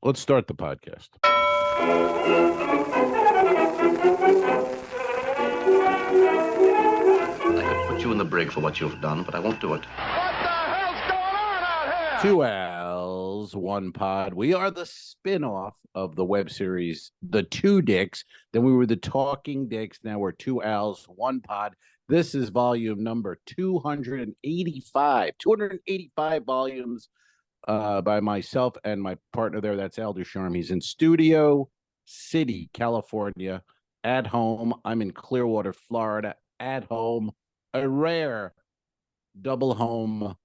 Let's start the podcast. I could put you in the brig for what you've done, but I won't do it. What the hell's going on out here? 2 Ls, 1 Pod. We are the spin-off of the web series The Two Dicks. Then we were the Talking Dicks. Now we're 2 Ls, 1 Pod. This is volume number 285. 285 volumes by myself and my partner there. That's Al Ducharme. He's in Studio City, California. At home, I'm in Clearwater, Florida. At home, a rare double home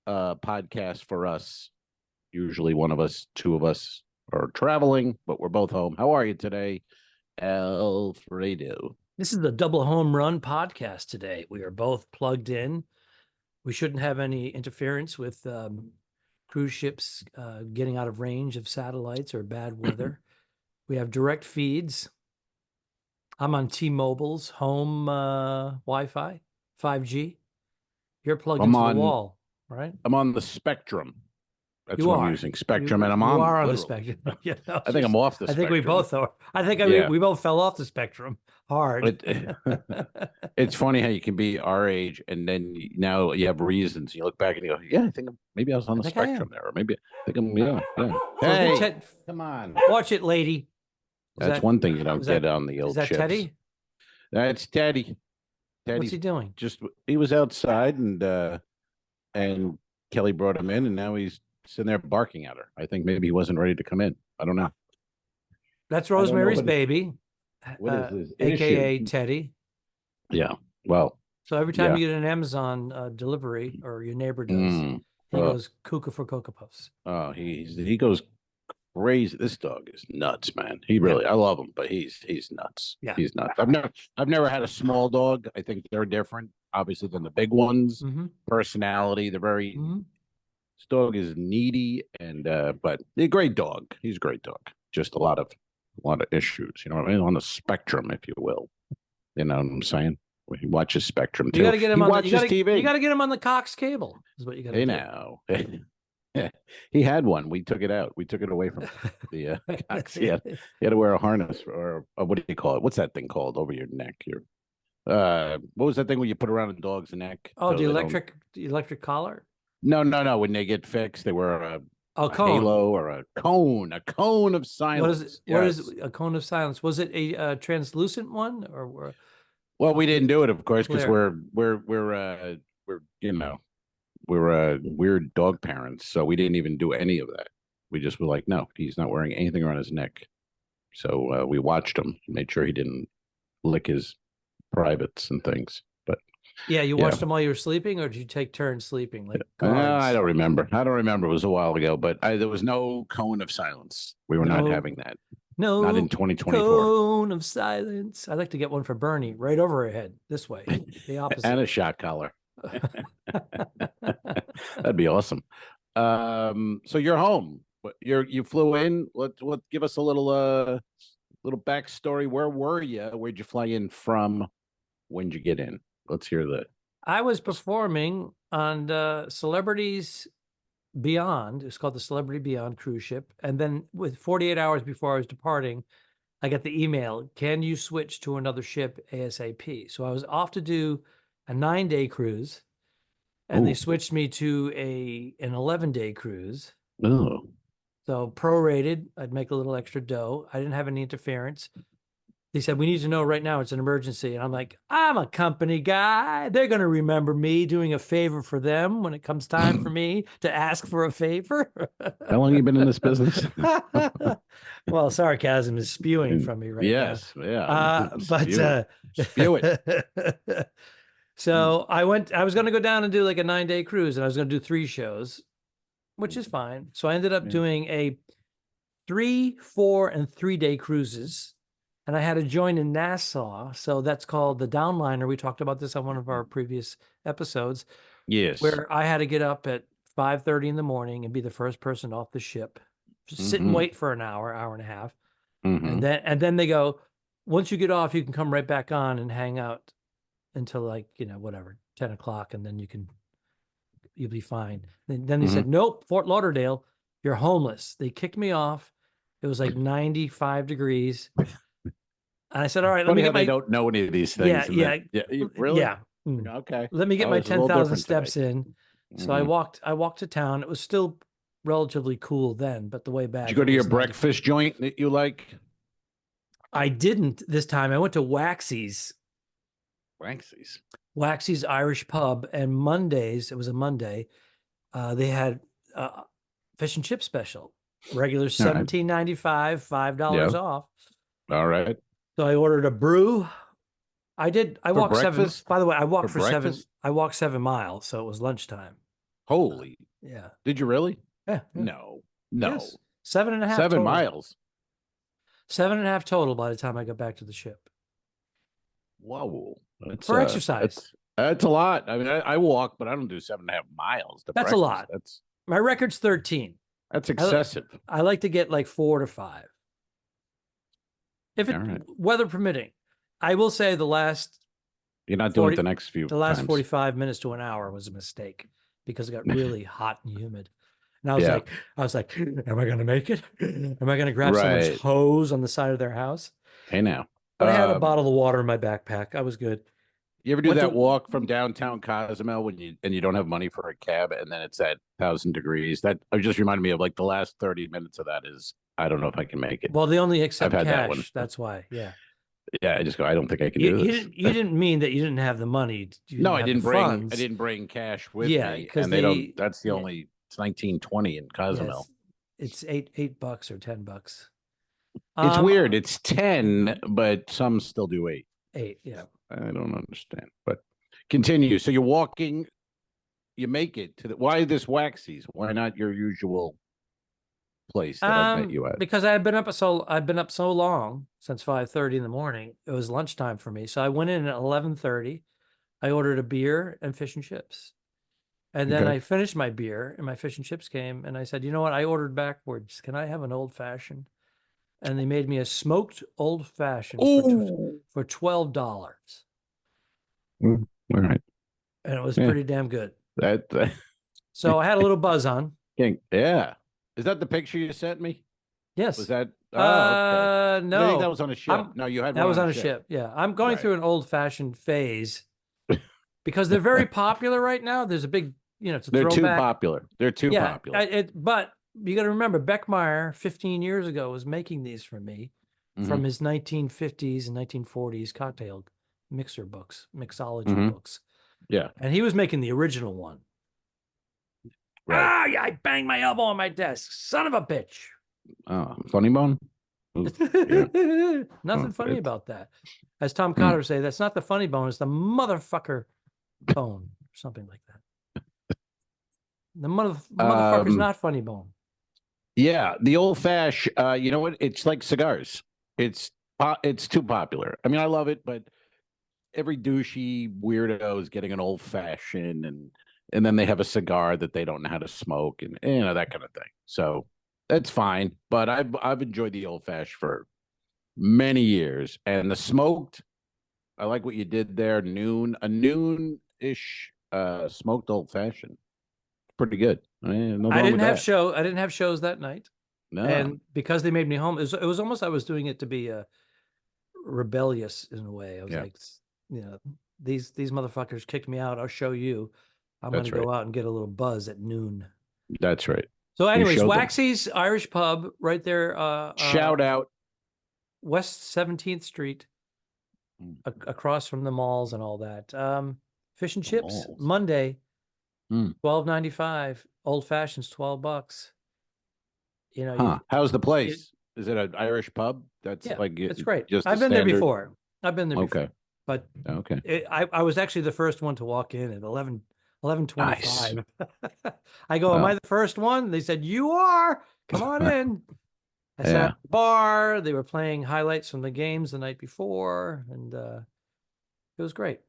podcast for us. Usually one of us, two of us are traveling, but we're both home. How are you today, Alfredo? This is the double home run podcast today. We are both plugged in. We shouldn't have any interference with cruise ships getting out of range of satellites or bad weather. We have direct feeds. I'm on T-Mobile's home Wi-Fi, 5G. You're plugged into the wall, right? I'm on the Spectrum. That's You what are. I'm using, Spectrum, and I'm You on. are on the literally. spectrum. Yeah, I think I'm off the I spectrum. think we both are. I think Yeah. we both fell off the spectrum hard. It's funny how you can be our age, and then now you have reasons. You look back and you go, "Yeah, I think maybe I was on the think I spectrum am. there, or maybe I think I'm yeah." So Hey, Ted, come on. watch it, lady. Is That's that- one thing you don't is get that- on the old Is that chips. Teddy? That's Teddy. What's he doing? He was outside, and Kelly brought him in, and now he's sitting there barking at her. I think maybe he wasn't ready to come in. I don't know. That's don't know Rosemary's what- Baby, What is this? aka Issue? Teddy. Yeah. Well. So every time Yeah. you get an Amazon delivery, or your neighbor does, mm, he oh. goes cuckoo for Cocoa Puffs. Oh, he goes crazy. This dog is nuts, man. He really, I love him, but he's nuts. Yeah. He's nuts. I've never had a small dog. I think they're different, obviously, than the big ones. Mm-hmm. Personality, they're very. Mm-hmm. This dog is needy, and but a great dog. He's a great dog. Just a lot of issues. You know what I mean? On the spectrum, if you will. You know what I'm saying? He watches Spectrum too. You got to get him he on. watches TV. You got to get him on the Cox cable. Is what you got to Hey do. now. He had one. We took it out. We took it away from the Cox. He had to wear a harness, or what do you call it? What's that thing called over your neck? What was that thing when you put around a dog's neck? Oh, so the they don't- electric collar. No. When they get fixed, they wear a Cone. halo or a cone of silence. What is it? What Yes. is a cone of silence? Was it a translucent one or? Well, we didn't do it, of course, because Clear. we're weird dog parents, so we didn't even do any of that. We just were like, no, he's not wearing anything around his neck. So we watched him, made sure he didn't lick his privates and things. But Yeah, you watched them while you were sleeping, or did you take turns sleeping? Like I guards? don't remember. It was a while ago, but there was no cone of silence. We were not No. having that. No, Not in 2024. cone of silence. I'd like to get one for Bernie right over her head this way, the opposite. And a shot collar. That'd be awesome. So you're home. You flew in. What? Give us a little backstory. Where were you? Where'd you fly in from? When'd you get in? Let's hear that. I was performing on Celebrities Beyond. It's called the Celebrity Beyond cruise ship. And then with 48 hours before I was departing, I got the email, can you switch to another ship ASAP? So I was off to do a 9-day cruise, and they Ooh. switched me to an 11-day cruise. Oh, So prorated, I'd make a little extra dough. I didn't have any interference. They said, we need to know right now, it's an emergency. And I'm like, I'm a company guy. They're going to remember me doing a favor for them when it comes time for me to ask for a favor. how long you been in this business? Well, sarcasm is spewing from me right Yes, now. yeah. Spew it. So I was going to go down and do like a 9-day cruise, and I was going to do 3 shows, which is fine. So I ended up doing a 3, 4, and 3-day cruises. And I had to join in Nassau. So that's called the downliner. We talked about this on one of our previous episodes, Yes. where I had to get up at 5:30 in the morning and be the first person off the ship. Just sit and Mhm. wait for an hour and a half. Mhm. And then they go, once you get off, you can come right back on and hang out until like, whatever, 10 o'clock, and then you'll be fine. Then they said, nope, Fort Lauderdale, You're homeless. They kicked me off. It was like 95 degrees. And I said, all right, let Funny me how get they my, don't know any of these yeah, things. And yeah, really? yeah. Mm. Okay. Let me get Oh, my it's a little 10,000 different steps today. in. So I walked to town. It was still relatively cool then, but the way back. Did you go to it your was 90. breakfast joint that you like? I didn't this time. I went to Waxy's Irish pub, and Mondays, it was a Monday, they had fish and chip special. Regular $17.95, $5 off. All right. So I ordered a brew. I walked breakfast? 7. By the way, I walked for breakfast? 7. I walked 7 miles, so it was lunchtime. Holy. Yeah. Did you really? Yeah. No. Yes. 7.5 7 total. miles. 7.5 total by the time I got back to the ship. Whoa. That's, For exercise. That's a lot. I mean, I walk, but I don't do 7.5 miles. That's a lot. My record's 13. That's excessive. I like to get like 4 to 5. If weather permitting. I will say the last You're not doing it the next few the last times. 45 minutes to an hour was a mistake because it got really hot and humid. And I was like, am I going to make it? Am I going to grab someone's hose on the side of their house? Hey, now. But I had a bottle of water in my backpack. I was good. You ever do that walk from downtown Cozumel when you don't have money for a cab and then it's at 1,000 degrees? That just reminded me of like the last 30 minutes of that is, I don't know if I can make it. Well, they only accept cash. That one. That's why. Yeah. Yeah, I just go, I don't think I can do this. You didn't mean that you didn't have the money. No, I didn't bring cash with me. And they don't, that's the only, it's 1920 in Cozumel. It's $8 or $10. It's weird. It's 10, but some still do 8. 8, yeah. I don't understand, but continue. So you're walking, you make it to why this Waxy's? Why not your usual place that I met you at? Because I've been up so long, since 5:30 in the morning. It was lunchtime for me. So I went in at 11:30. I ordered a beer and fish and chips. And then I finished my beer and my fish and chips came and I said, you know what? I ordered backwards. Can I have an old fashioned? And they made me a smoked old fashioned for $12. All right. And it was pretty damn good. That So I had a little buzz on. Yeah. Is that the picture you sent me? Yes. Was that? No. I think that was on a ship. No, you had that one was on a ship. Yeah. I'm going through an old fashioned phase because they're very popular right now. There's a big, it's a throwback. They're too popular. They're too popular. But you got to remember, Beckmeyer 15 years ago was making these for me from his 1950s and 1940s cocktail mixology books. Yeah. And he was making the original one. Right. I banged my elbow on my desk. Son of a bitch. Funny bone? Nothing funny about that. As Tom Cotter would say, that's not the funny bone, it's the motherfucker bone, or something like that. The motherfucker's not funny bone. Yeah, the old fashioned. You know what? It's like cigars. It's too popular. I mean, I love it, but every douchey weirdo is getting an old fashioned, and then they have a cigar that they don't know how to smoke, and that kind of thing. So that's fine. But I've enjoyed the old fashioned for many years, and the smoked. I like what you did there. A noon-ish smoked old fashioned. Pretty good. I didn't have shows that night. No. And because they made me home, it was almost, I was doing it to be rebellious in a way. I was like, these motherfuckers kicked me out. I'll show you. I'm going to go out and get a little buzz at noon. That's right. So anyways, Waxy's Irish Pub right there. Shout out. West 17th Street, across from the malls and all that. Fish and chips, Monday, $12.95. Old fashions, $12. How's the place? Is it an Irish pub? That's it's great. Just I've been there before. Before. But okay. I was actually the first one to walk in at 11:25. Nice. I go, am I the first one? They said, you are. Come on in. I sat at the bar. They were playing highlights from the games the night before, and it was great.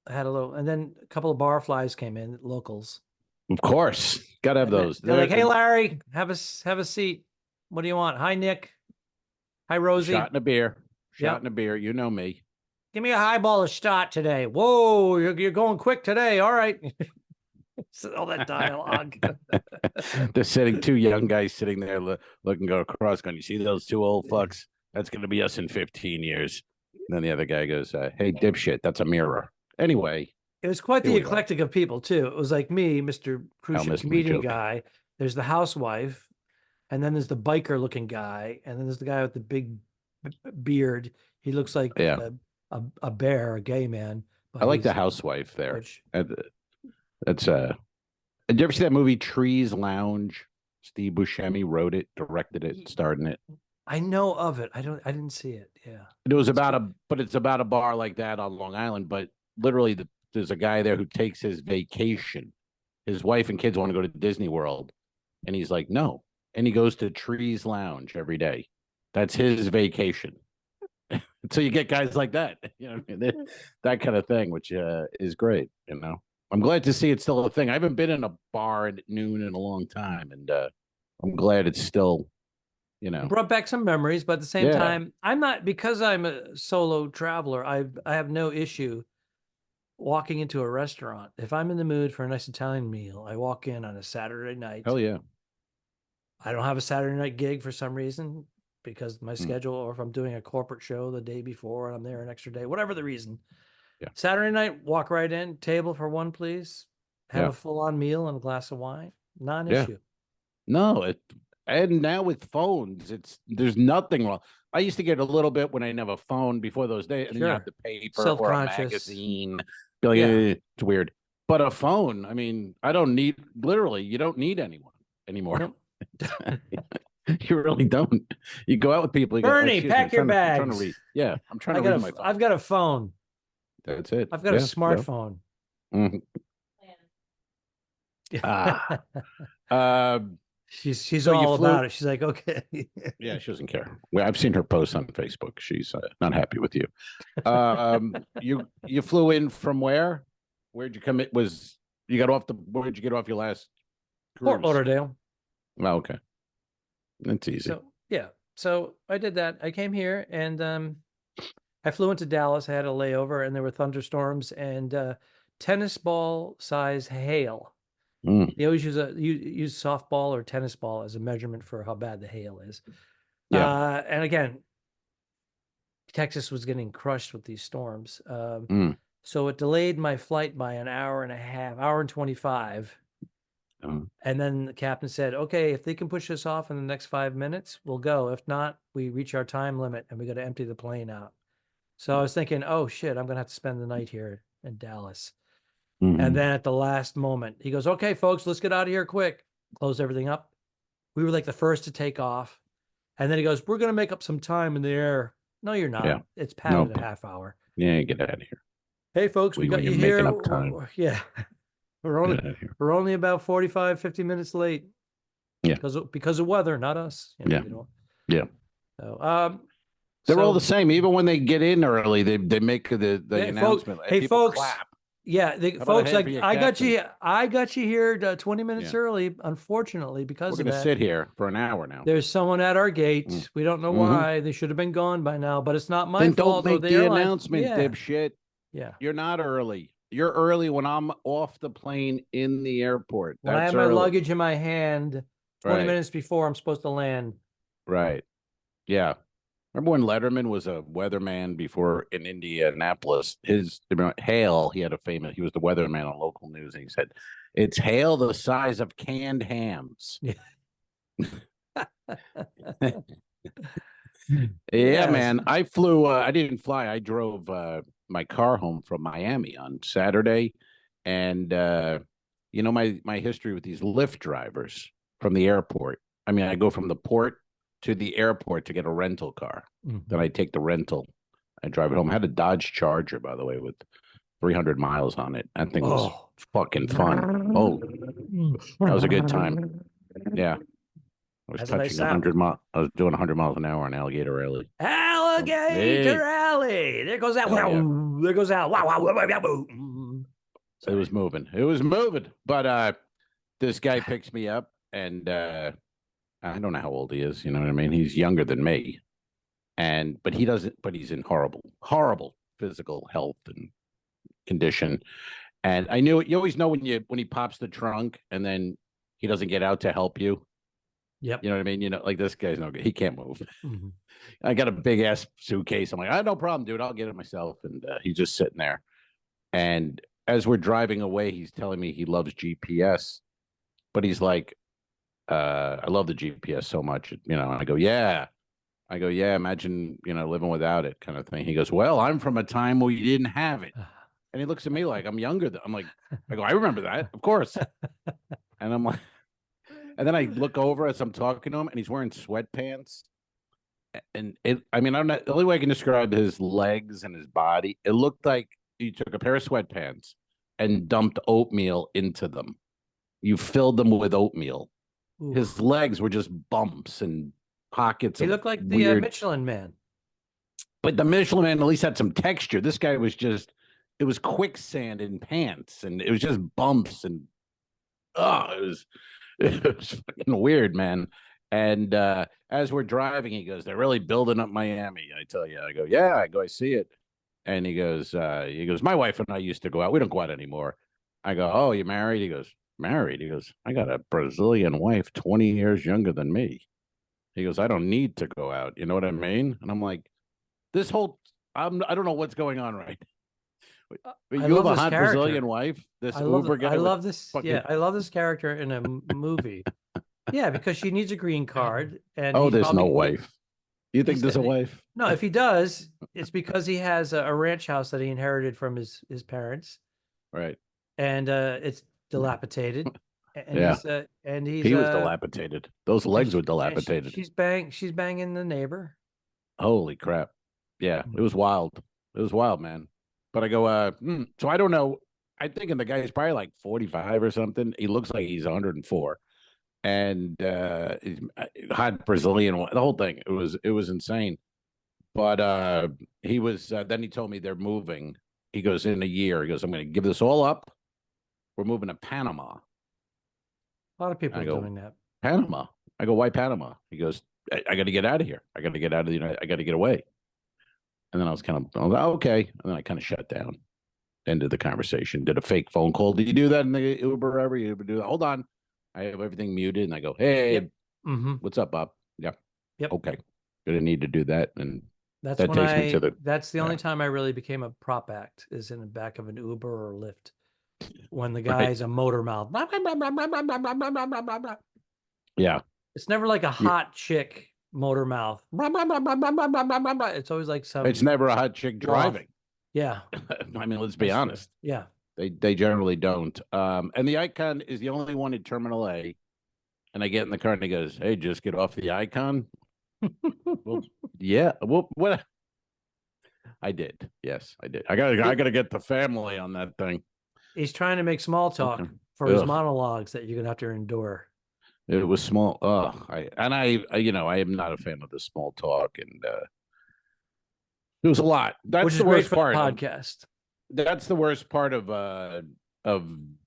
I had and then a couple of barflies came in, locals. Of course, gotta have those. They're like, "Hey, Larry, have a seat. What do you want? Hi, Nick. Hi, Rosie. Shot in a beer. Shot in a beer. You know me. Give me a highball of shot today. Whoa, you're going quick today. All right. So all that dialogue. They're sitting, two young guys sitting there looking across, going, "You see those two old fucks? That's going to be us in 15 years." And then the other guy goes, "Hey, dipshit, that's a mirror." Anyway, It was quite here the we are. eclectic of people too. It was like me, Mr. Cruise I'll Ship miss my comedian joke. guy. There's the housewife, and then there's the biker looking guy, and then there's the guy with the big beard. He looks like Yeah. a bear, a gay man. But I like the he's housewife there. Butch. That's Did you ever see that movie Trees Lounge? Steve Buscemi wrote it, directed it, starred in it. I know of it. I didn't see it. Yeah. It was but it's about a bar like that on Long Island. But literally, there's a guy there who takes his vacation. His wife and kids want to go to Disney World, and he's like, no. And he goes to Trees Lounge every day. That's his vacation. So you get guys like that, that kind of thing, which is great. I'm glad to see it's still a thing. I haven't been in a bar at noon in a long time, and I'm glad it's still, It brought back some memories, but at the same Yeah. time, I'm not, because I'm a solo traveler, I have no issue walking into a restaurant. If I'm in the mood for a nice Italian meal, I walk in on a Saturday night. Hell yeah. I don't have a Saturday night gig for some reason because of my schedule, or if I'm doing a corporate show the day before and I'm there an extra day, whatever the reason. Yeah. Saturday night, walk right in, table for one, please. Have Yeah. a full-on meal and a glass of wine. Non-issue. No, and now with phones, there's nothing wrong. I used to get a little bit when I didn't have a phone before those days, and then you have the paper or a Self-conscious. magazine. Yeah. It's weird. But a phone, I mean, you don't need anyone anymore. Nope. You really don't. You go out with people. You Bernie, go, pack your I'm trying to bags. read. Yeah, I'm trying to read my phone. I've got a phone. That's it. I've got a smartphone. Mhm. She's So you all flew- about it. She's like, okay. Yeah, she doesn't care. Well, I've seen her posts on Facebook. She's not happy with you. You flew in from where? Where'd you come? Where'd you get off your last Fort cruise? Lauderdale. Oh, okay. That's easy. So yeah, so I did that. I came here and I flew into Dallas. I had a layover, and there were thunderstorms and tennis ball size hail. They always use softball or tennis ball as a measurement for how bad the hail is. Yeah. And again, Texas was getting crushed with these storms. So it delayed my flight by an hour and a half, hour and 25. And then the captain said, okay, if they can push this off in the next 5 minutes, we'll go. If not, we reach our time limit and we got to empty the plane out. So I was thinking, oh shit, I'm going to have to spend the night here in Dallas. And then at the last moment, he goes, okay, folks, let's get out of here quick. Close everything up. We were like the first to take off. And then he goes, we're going to make up some time in the air. No, you're not. Yeah. It's padded a half hour. Yeah, get out of here. Hey, folks, we got you You're here. making up time. Yeah. We're only about 45, 50 minutes late. Yeah. Because of weather, not us. Yeah. Yeah. So, They're all the same. Even when they get in early, they make the announcement. Hey, people folks. clap. Yeah, about folks, a hand for your I got captain? you. I got you here 20 minutes early. Unfortunately, because We're of going to that, sit here for an hour now. there's someone at our gate. We don't know why. They should have been gone by now, but it's not my Then fault. don't or make the the airline. announcement, Yeah. dipshit. Yeah. You're not early. You're early when I'm off the plane in the airport. When I That's have my early. luggage in my hand 20 Right. minutes before I'm supposed to land. Right. Yeah. Remember when Letterman was a weatherman before in Indianapolis? Hail, he was the weatherman on local news, and he said, it's hail the size of canned hams. Yeah. Yeah, man. I flew, I didn't fly. I drove my car home from Miami on Saturday. And, my history with these Lyft drivers from the airport. I mean, I go from the port to the airport to get a rental car. Then I take the rental. I drive it home. I had a Dodge Charger, by the way, with 300 miles on it. That thing was fucking fun. Oh, that was a good time. Yeah. I was touching 100 miles. I was doing 100 miles an hour on Alligator Alley. Alligator Alley. There goes that. Wow. There goes that. Wow. Wow. Wow. Wow. Wow. It was moving. It was moving. But this guy picks me up, and I don't know how old he is. You know what I mean? He's younger than me, but he's in horrible physical health and condition. And I knew you always know when he pops the trunk and then he doesn't get out to help you. Yep. You know what I mean? You know, like this guy's no good. He can't move. Mm-hmm. I got a big ass suitcase. I'm like, I have no problem, dude. I'll get it myself. And he's just sitting there. And as we're driving away, he's telling me he loves GPS, but he's like, I love the GPS so much. You know, and I go, yeah. Imagine, living without it kind of thing. He goes, well, I'm from a time where you didn't have it. And he looks at me like I'm younger. I'm like, I go, I remember that, of course. And I'm like, and then I look over as I'm talking to him, and he's wearing sweatpants. And I don't know. The only way I can describe his legs and his body, it looked like you took a pair of sweatpants and dumped oatmeal into them. You filled them with oatmeal. Oof. His legs were just bumps and pockets. He looked like the weird... Michelin Man. But the Michelin Man at least had some texture. This guy was just, it was quicksand in pants, and it was just bumps, and it was fucking weird, man. And as we're driving, he goes, they're really building up Miami. I tell you, I go, yeah, I see it. And he goes, my wife and I used to go out. We don't go out anymore. I go, oh, you married? He goes, married. He goes, I got a Brazilian wife 20 years younger than me. He goes, I don't need to go out. You know what I mean? And I'm like, I don't know what's going on right. You have a hot Brazilian wife. This Uber guy. I love this. Yeah, I love this character in a movie. Yeah, because she needs a green card. And there's no wife. You think there's a wife? No, if he does, it's because he has a ranch house that he inherited from his parents. Right. And it's dilapidated. And he was dilapidated. Those legs were dilapidated. She's banging the neighbor. Holy crap. Yeah, it was wild. It was wild, man. But I go, so I don't know. I'm thinking the guy's probably like 45 or something. He looks like he's 104. And hot Brazilian, the whole thing. It was insane. But he was, then he told me they're moving. He goes, in a year, he goes, I'm going to give this all up. We're moving to Panama. A lot of people are doing that. Panama. I go, why Panama? He goes, I got to get out of here. I got to get out of the I got to get away. And then I was okay. And then I kind of shut down. Ended the conversation. Did a fake phone call. Did you do that in the Uber ever? You ever do that? Hold on. I have everything muted, and I go, hey, what's up, Bob? Yep. Okay. Didn't need to do that. And that's the only time I really became a prop act is in the back of an Uber or Lyft. When the guy's a motor mouth. Yeah. It's never like a hot chick motor mouth. It's always like it's never a hot chick driving. Yeah. I mean, let's be honest. Yeah. They generally don't. And the Icon is the only one in Terminal A. And I get in the car and he goes, hey, just get off the Icon. Well, yeah. Well, what? I did. Yes, I did. I gotta get the family on that thing. He's trying to make small talk for his monologues that you're gonna have to endure. It was small. I am not a fan of the small talk, and it was a lot. That's the worst part. Podcast. That's the worst part of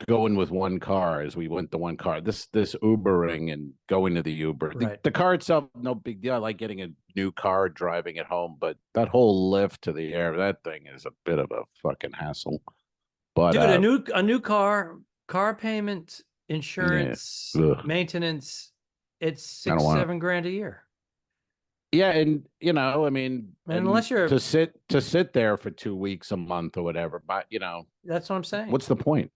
going with one car. As we went to one car. This Ubering and going to the Uber. The car itself, no big deal. I like getting a new car, driving it home, but that whole lift to the air, that thing is a bit of a fucking hassle. But dude, a new car payment, insurance, maintenance, it's $6-7 grand a year. Yeah, and unless you're to sit there for 2 weeks a month or whatever, but that's what I'm saying. What's the point?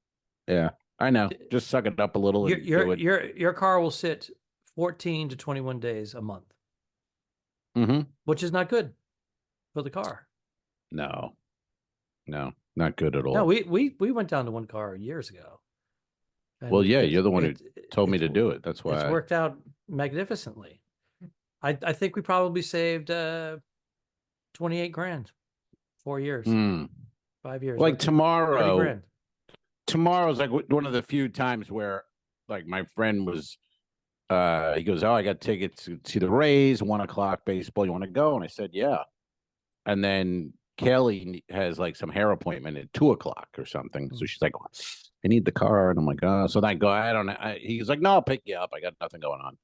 Yeah, I know. Just suck it up a little. Your car will sit 14 to 21 days a month, which is not good for the car. No, not good at all. No, we went down to one car years ago. Well, yeah, you're the one who told me to do it. That's why it's worked out magnificently. I think we probably saved 28 grand, 4 years, 5 years. Like tomorrow's like one of the few times where like my friend was, he goes, oh, I got tickets to see the Rays, 1 o'clock baseball. You want to go? And I said, yeah. And then Kelly has like some hair appointment at 2 o'clock or something. So she's like, I need the car. And I'm like, oh, so I go, I don't know. He's like, no, I'll pick you up. I got nothing going on.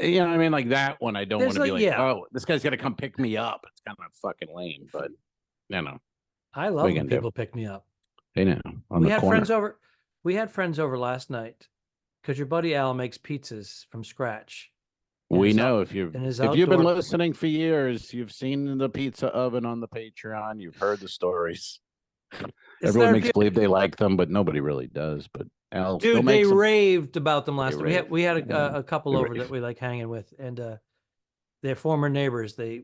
You know what I mean? Like that one, I don't want to be like, oh, this guy's got to come pick me up. It's kind of fucking lame, but I love when people pick me up. Hey now, on We the had corner. friends over. We had friends over last night because your buddy Al makes pizzas from scratch. We know if you've in his been outdoor. listening for years, you've seen the pizza oven on the Patreon. You've heard the stories. Everyone makes believe they like them, but nobody really does. But Al still Dude, they makes them. raved about them last night. We had Yeah, a couple they over rave. that we like hanging with, and their former neighbors. They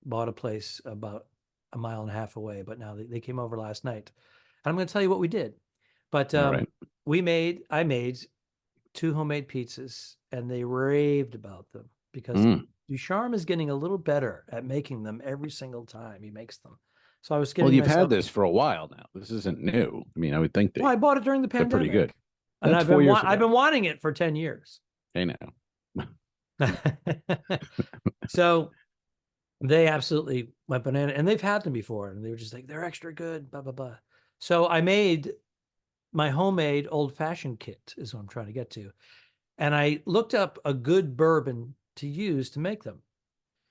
bought a place about a mile and a half away, but now they came over last night. And I'm going to tell you what we did. But All right. I made 2 homemade pizzas, and they raved about them because Ducharme is getting a little better at making them every single time he makes them. So I was getting. Well, you've had this for a while now. This isn't new. I mean, I would think Well, I bought it during the they're pandemic. pretty good. And That's 4 years ago. I've been wanting it for 10 years. Hey now. So they absolutely went banana, and they've had them before, and they were just like, they're extra good, blah, blah, blah. So I made my homemade old-fashioned kit is what I'm trying to get to. And I looked up a good bourbon to use to make them.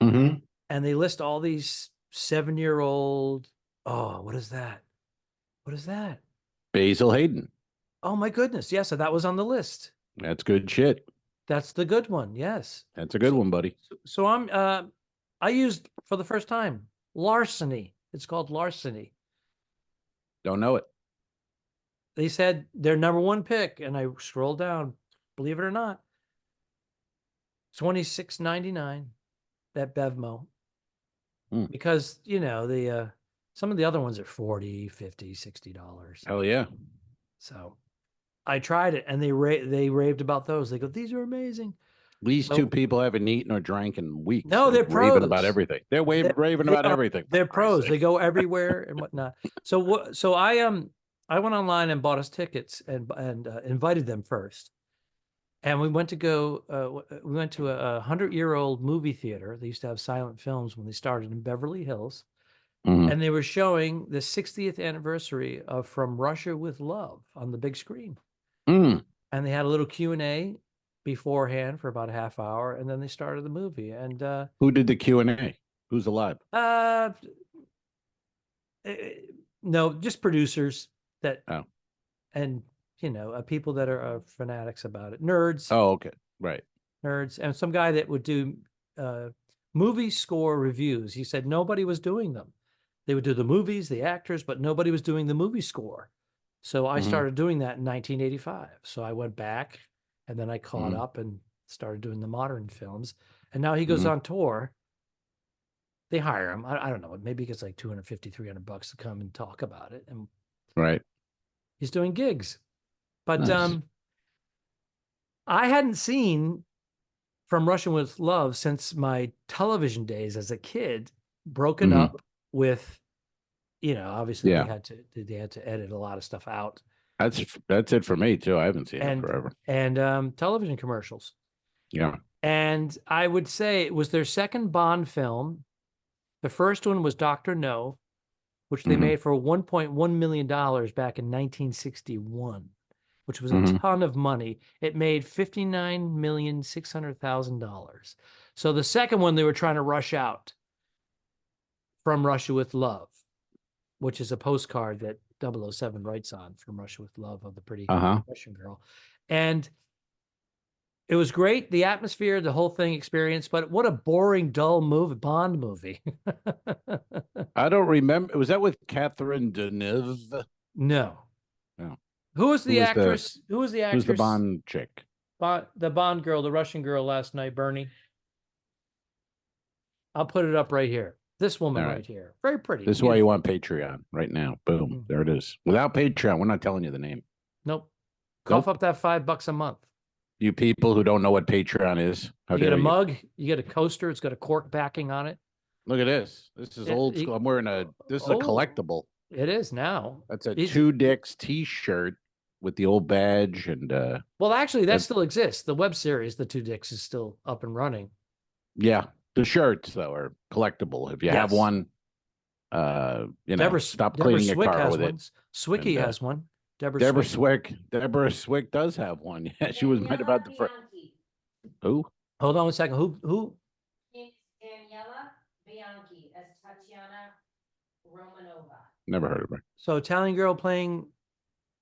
Mm-hmm. And they list all these 7-year-old, oh, what is that? What is that? Basil Hayden. Oh my goodness. Yes, so that was on the list. That's good shit. That's the good one. Yes. That's a good one, buddy. So I used for the first time Larceny. It's called Larceny. Don't know it. They said their number 1 pick, and I scrolled down, believe it or not, $26.99 at Bevmo. Because, you know, the some of the other ones are $40, $50, $60. Hell yeah. So I tried it, and they raved about those. They go, these are amazing. These 2 people haven't eaten or drank in weeks. No, they're pros. Raving about everything. They're raving about everything. They're pros. They go everywhere and whatnot. So I went online and bought us tickets and invited them first. And we went to a 100-year-old movie theater. They used to have silent films when they started in Beverly Hills. And they were showing the 60th anniversary of From Russia with Love on the big screen. And they had a little Q&A beforehand for about a half hour, and then they started the movie. And who did the Q&A? Who's alive? No, just producers that. Oh. And you know, people that are fanatics about it, nerds. Oh, okay, right. Nerds, and some guy that would do movie score reviews. He said nobody was doing them. They would do the movies, the actors, but nobody was doing the movie score. So I started doing that in 1985. So I went back, and then I caught up and started doing the modern films. And now he goes on tour. They hire him. I don't know. Maybe he gets like $250, $300 to come and talk about it. And right. He's doing gigs. But nice. I hadn't seen From Russia with Love since my television days as a kid, broken up with, you know, obviously they had to edit a lot of stuff out. That's it for me too. I haven't seen it forever. And television commercials. Yeah. And I would say it was their second Bond film. The first one was Dr. No, which they made for $1.1 million back in 1961, which was a ton of money. It made $59,600,000. So the second one they were trying to rush out, From Russia with Love, which is a postcard that 007 writes on, From Russia with Love, of the pretty Russian girl. And it was great, the atmosphere, the whole thing experience, but what a boring, dull Bond movie. I don't remember. Was that with Catherine Deneuve? No. Who was the actress? Who's the Bond chick? The Bond girl, the Russian girl last night, Bernie. I'll put it up right here. This woman right here. Very pretty. This is why you want Patreon right now. Boom. There it is. Without Patreon, we're not telling you the name. Nope. Cough up that $5 a month. You people who don't know what Patreon is. You get a mug, you get a coaster, it's got a cork backing on it. Look at this. This is old school. I'm wearing this is a collectible. It is now. That's a Two Dicks t-shirt with the old badge and well, actually that still exists. The web series, The Two Dicks, is still up and running. Yeah. The shirts though are collectible. If you have one, stop cleaning your car with it. Swicky has one. Deborah Swick does have one. Yeah, she was mad about the first. Who? Hold on 1 second. Who? Daniela Bianchi as Tatiana Never heard of her. So Italian girl playing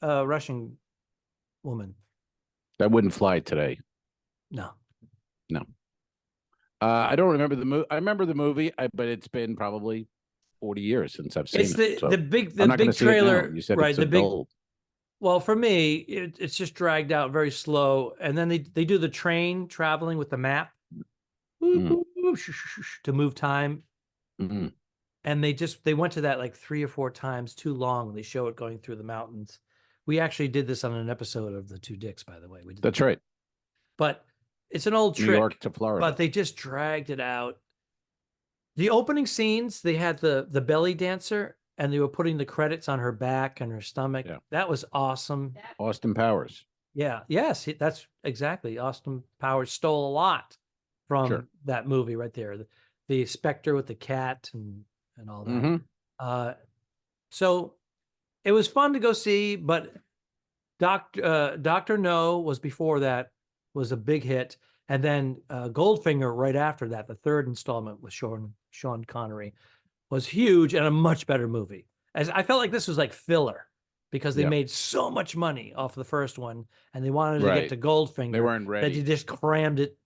Russian woman. That wouldn't fly today. No. No. I don't remember the movie. I remember the movie, but it's been probably 40 years since I've seen It's it. So the big I'm not gonna see it now. trailer. You said right, it's the big. adult. Well, for me, it's just dragged out, very slow, and then they do the train traveling with the map to move time, Mhm. and they went to that like 3 or 4 times too long. They show it going through the mountains. We actually did this on an episode of The Two Dicks, by the way. We did That's right. But it's an old trick. New York to Florida. But they just dragged it out. The opening scenes, they had the belly dancer, and they were putting the credits on her back and her stomach. Yeah. That was awesome. Austin Powers. Yeah. Yes, that's exactly. Austin Powers stole a lot from that movie right there. The specter with the cat and all that. Mm-hmm. So it was fun to go see, but Dr. No was before that, was a big hit. And then Goldfinger right after that, the third installment with Sean Connery, was huge and a much better movie. As I felt like this was like filler because they made so much money off the first one and they wanted to get to Goldfinger. They weren't ready. That you just crammed it.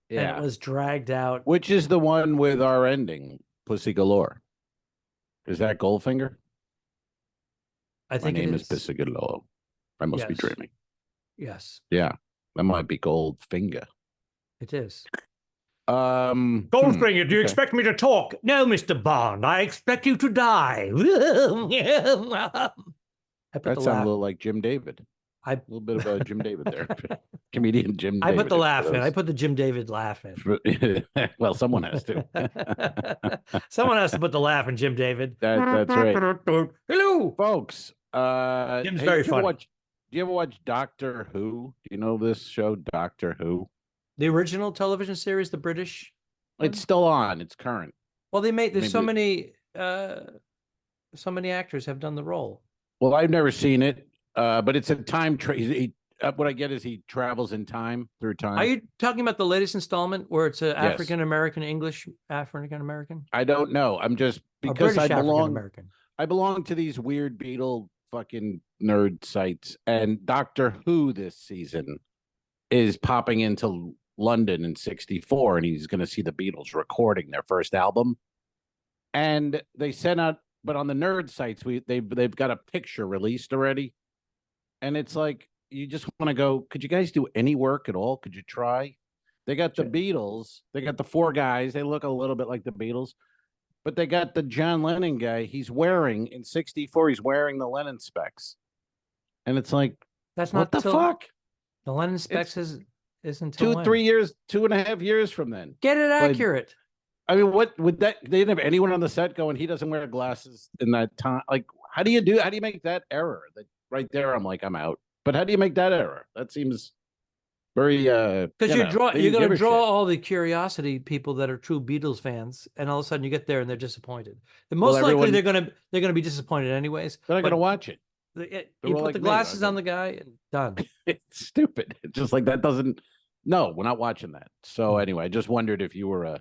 Yeah. And it was dragged out. Which is the one with our ending, Pussy Galore? Is that Goldfinger? I think my name is Pussy Galore. I must be dreaming. Yes. Yeah. That might be Goldfinger. It is. Goldfinger, do you expect me to talk? No, Mr. Bond. I expect you to die. That sounds a little like Jim David. A little bit of a Jim David there. Comedian Jim David. I put the laugh in. I put the Jim David laugh in. Well, someone has to. Someone has to put the laugh in Jim David. That's right. Hello, folks. Jim's very funny. Do you ever watch Doctor Who? Do you know this show, Doctor Who? The original television series, the British? It's still on. It's current. Well, there's so many actors have done the role. Well, I've never seen it, but it's a time what I get is he travels in time, through time. Are you talking about the latest installment where it's African American, English African American? I don't know. I'm just because I belong to these weird Beatle fucking nerd sites, and Doctor Who this season is popping into London in '64, and he's going to see the Beatles recording their first album. And they sent out, but on the nerd sites, they've got a picture released already, and it's like you just want to go. Could you guys do any work at all? Could you try? They got the Beatles. They got the 4 guys. They look a little bit like the Beatles. But they got the John Lennon guy. He's wearing, in '64, he's wearing the Lennon specs. And it's like, that's what the fuck? The Lennon specs isn't 2-3 years, 2.5 years from then. Get it accurate. I mean, what would that? They didn't have anyone on the set going, he doesn't wear glasses in that time. Like, how do you make that error? That right there, I'm like, I'm out. But how do you make that error? That seems very because you're going to draw all the curiosity people that are true Beatles fans, and all of a sudden you get there and they're disappointed. And most likely they're going to be disappointed anyways. They're not going to watch it. You put the glasses on the guy and done. It's stupid. It's just like that doesn't. No, we're not watching that. So anyway, I just wondered if you were a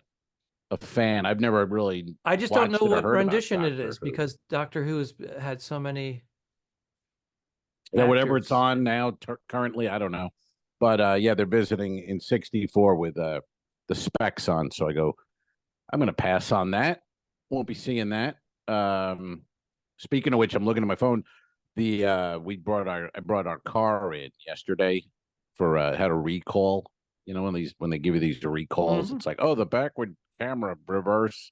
fan. I've never really. I just don't know what rendition it is because Doctor Who has had so many. Yeah, whatever it's on now, currently, I don't know. But yeah, they're visiting in '64 with the specs on. So I go, I'm going to pass on that. Won't be seeing that. Speaking of which, I'm looking at my phone. I brought our car in yesterday for had a recall. You know, when they give you these recalls, it's like, oh, the backward camera reverse.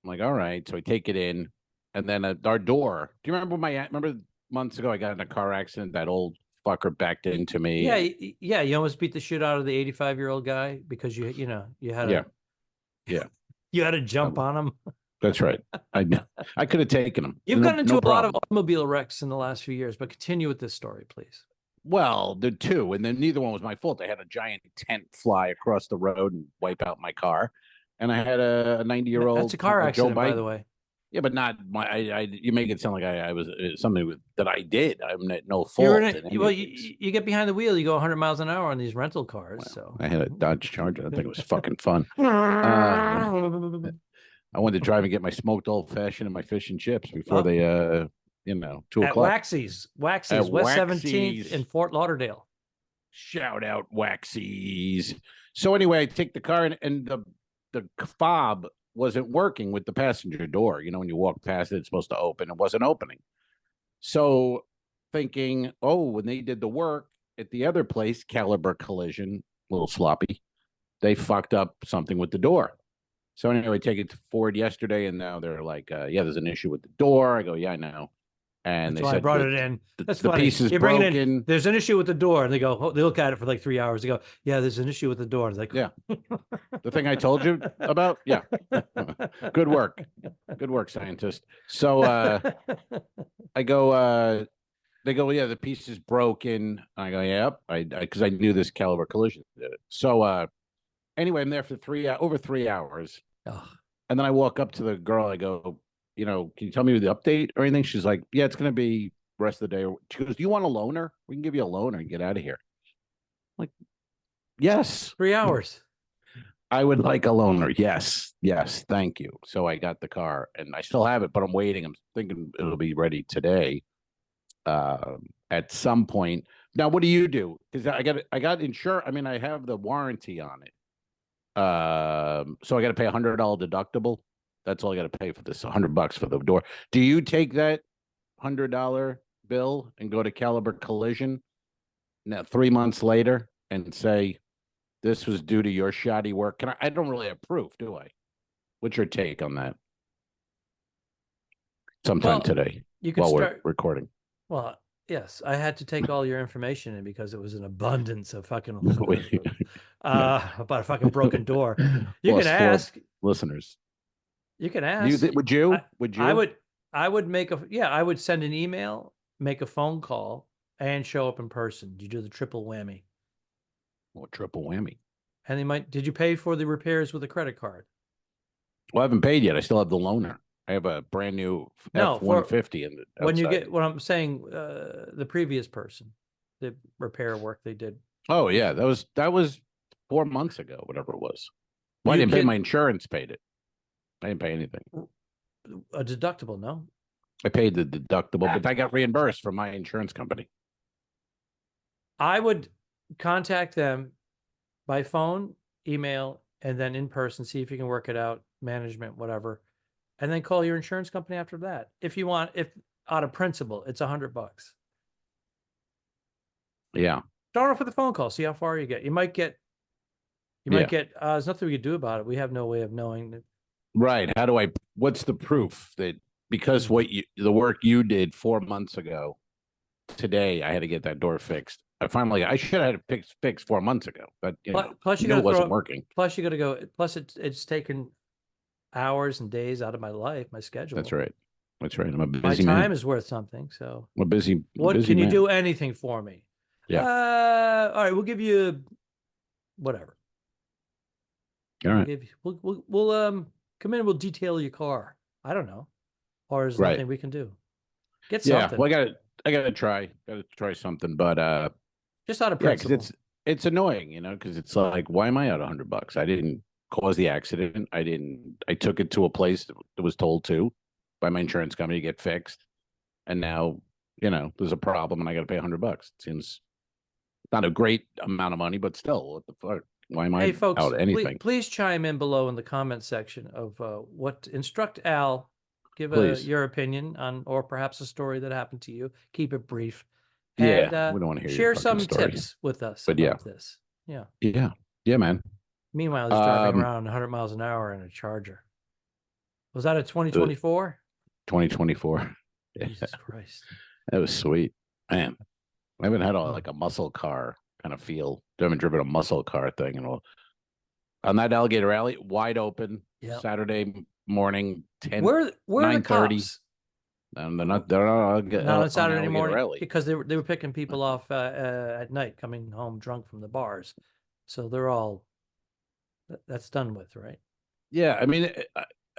I'm like, all right. So I take it in, and then our door. Do you remember months ago I got in a car accident? That old fucker backed into me. Yeah. You almost beat the shit out of the 85-year-old guy because you had you had to jump on him. That's right. I could have taken him. You've gotten into a lot of automobile wrecks in the last few years, but continue with this story, please. Well, the 2, and then neither one was my fault. I had a giant tent fly across the road and wipe out my car, and I had a 90-year-old. That's a car accident, by the way. Yeah, but not my. You make it sound like I was something that I did. I'm no fault. You get behind the wheel, you go 100 miles an hour on these rental cars. So I had a Dodge Charger. I think it was fucking fun. I wanted to drive and get my smoked old fashioned and my fish and chips before they, 2 At o'clock. Waxy's, At West 17th Waxy's. in Fort Lauderdale. Shout out Waxy's. So anyway, I take the car and the fob wasn't working with the passenger door. When you walk past it, it's supposed to open. It wasn't opening. So thinking, when they did the work at the other place, Caliber Collision, a little sloppy, they fucked up something with the door. So anyway, take it to Ford yesterday, and now they're like, there's an issue with the door. I go, yeah, I know. And That's they why said I brought it in. That's the funny. piece is You bring broken. it in. There's an issue with the door, and they go. They look at it for like 3 hours. They go, "Yeah, there's an issue with the door." And it's like, yeah, the thing I told you about. Yeah, good work, scientist. So I go. They go, yeah, the piece is broken. I go, yep. Because I knew this Caliber Collision did it. So anyway, I'm there for over 3 hours, and then I walk up to the girl. I go, can you tell me the update or anything? She's like, yeah, it's going to be the rest of the day. She goes, do you want a loaner? We can give you a loaner and get out of here. I'm like, yes. 3 hours. I would like a loaner. Yes. Thank you. So I got the car and I still have it, but I'm waiting. I'm thinking it'll be ready today. At some point. Now, what do you do? Because I got insurance. I mean, I have the warranty on it. So I got to pay $100 deductible. That's all I got to pay for this, $100 for the door. Do you take that $100 bill and go to Caliber Collision now 3 months later and say, this was due to your shoddy work? I don't really have proof, do I? What's your take on that? Sometime today, you can we're recording. Well, yes, I had to take all your information in because it was an abundance of fucking about a fucking broken door. You can ask listeners. You can ask. Would you? I would make I would send an email, make a phone call, and show up in person. You do the triple whammy. What triple whammy? And did you pay for the repairs with a credit card? Well, I haven't paid yet. I still have the loaner. I have a brand new F-150 in the when you get what I'm saying, the previous person, the repair work they did. Oh yeah, that was 4 months ago, whatever it was. Well, I didn't pay. My insurance paid it. I didn't pay anything. A deductible, no? I paid the deductible, but I got reimbursed from my insurance company. I would contact them by phone, email, and then in person, see if you can work it out, management, whatever, and then call your insurance company after that. If you want, if out of principle, it's $100. Yeah. Start off with a phone call, see how far you get. You might get, there's nothing we could do about it. We have no way of knowing that. Right. What's the proof that because the work you did 4 months ago, today I had to get that door fixed. I should have had it fixed 4 months ago, but plus it wasn't working. Plus you got to go. Plus it's taken hours and days out of my life, my schedule. That's right. I'm a busy man. My time man. is worth something. So I'm a busy. What busy can you man. do anything for me? Yeah. All right, we'll give you whatever. All right. We'll come in and we'll detail your car. I don't know. Or is nothing we can do. Get something. Yeah, well, I gotta try something, but just out of principle. Because it's annoying, because it's like, why am I out $100? I didn't cause the accident. I took it to a place that was told to by my insurance company to get fixed, and now there's a problem and I got to pay $100. It seems not a great amount of money, but still, what the fuck? Why am I folks, out anything? Please chime in below in the comment section of instruct Al. Give your opinion on, or perhaps a story that happened to you. Keep it brief. And, we don't want to hear share your some story. tips with us but about this. Yeah, man. Meanwhile, he's driving around 100 miles an hour in a Charger. Was that a 2024? 2024. Jesus Christ. That was sweet. Man, I haven't had a muscle car kind of feel. I haven't driven a muscle car thing and all. On that Alligator Alley, wide open, Saturday morning, 10, where 9:30. The cops? And they're not on Saturday morning Alley. because they were picking people off at night, coming home drunk from the bars. So they're all that's done with, right? Yeah, I mean,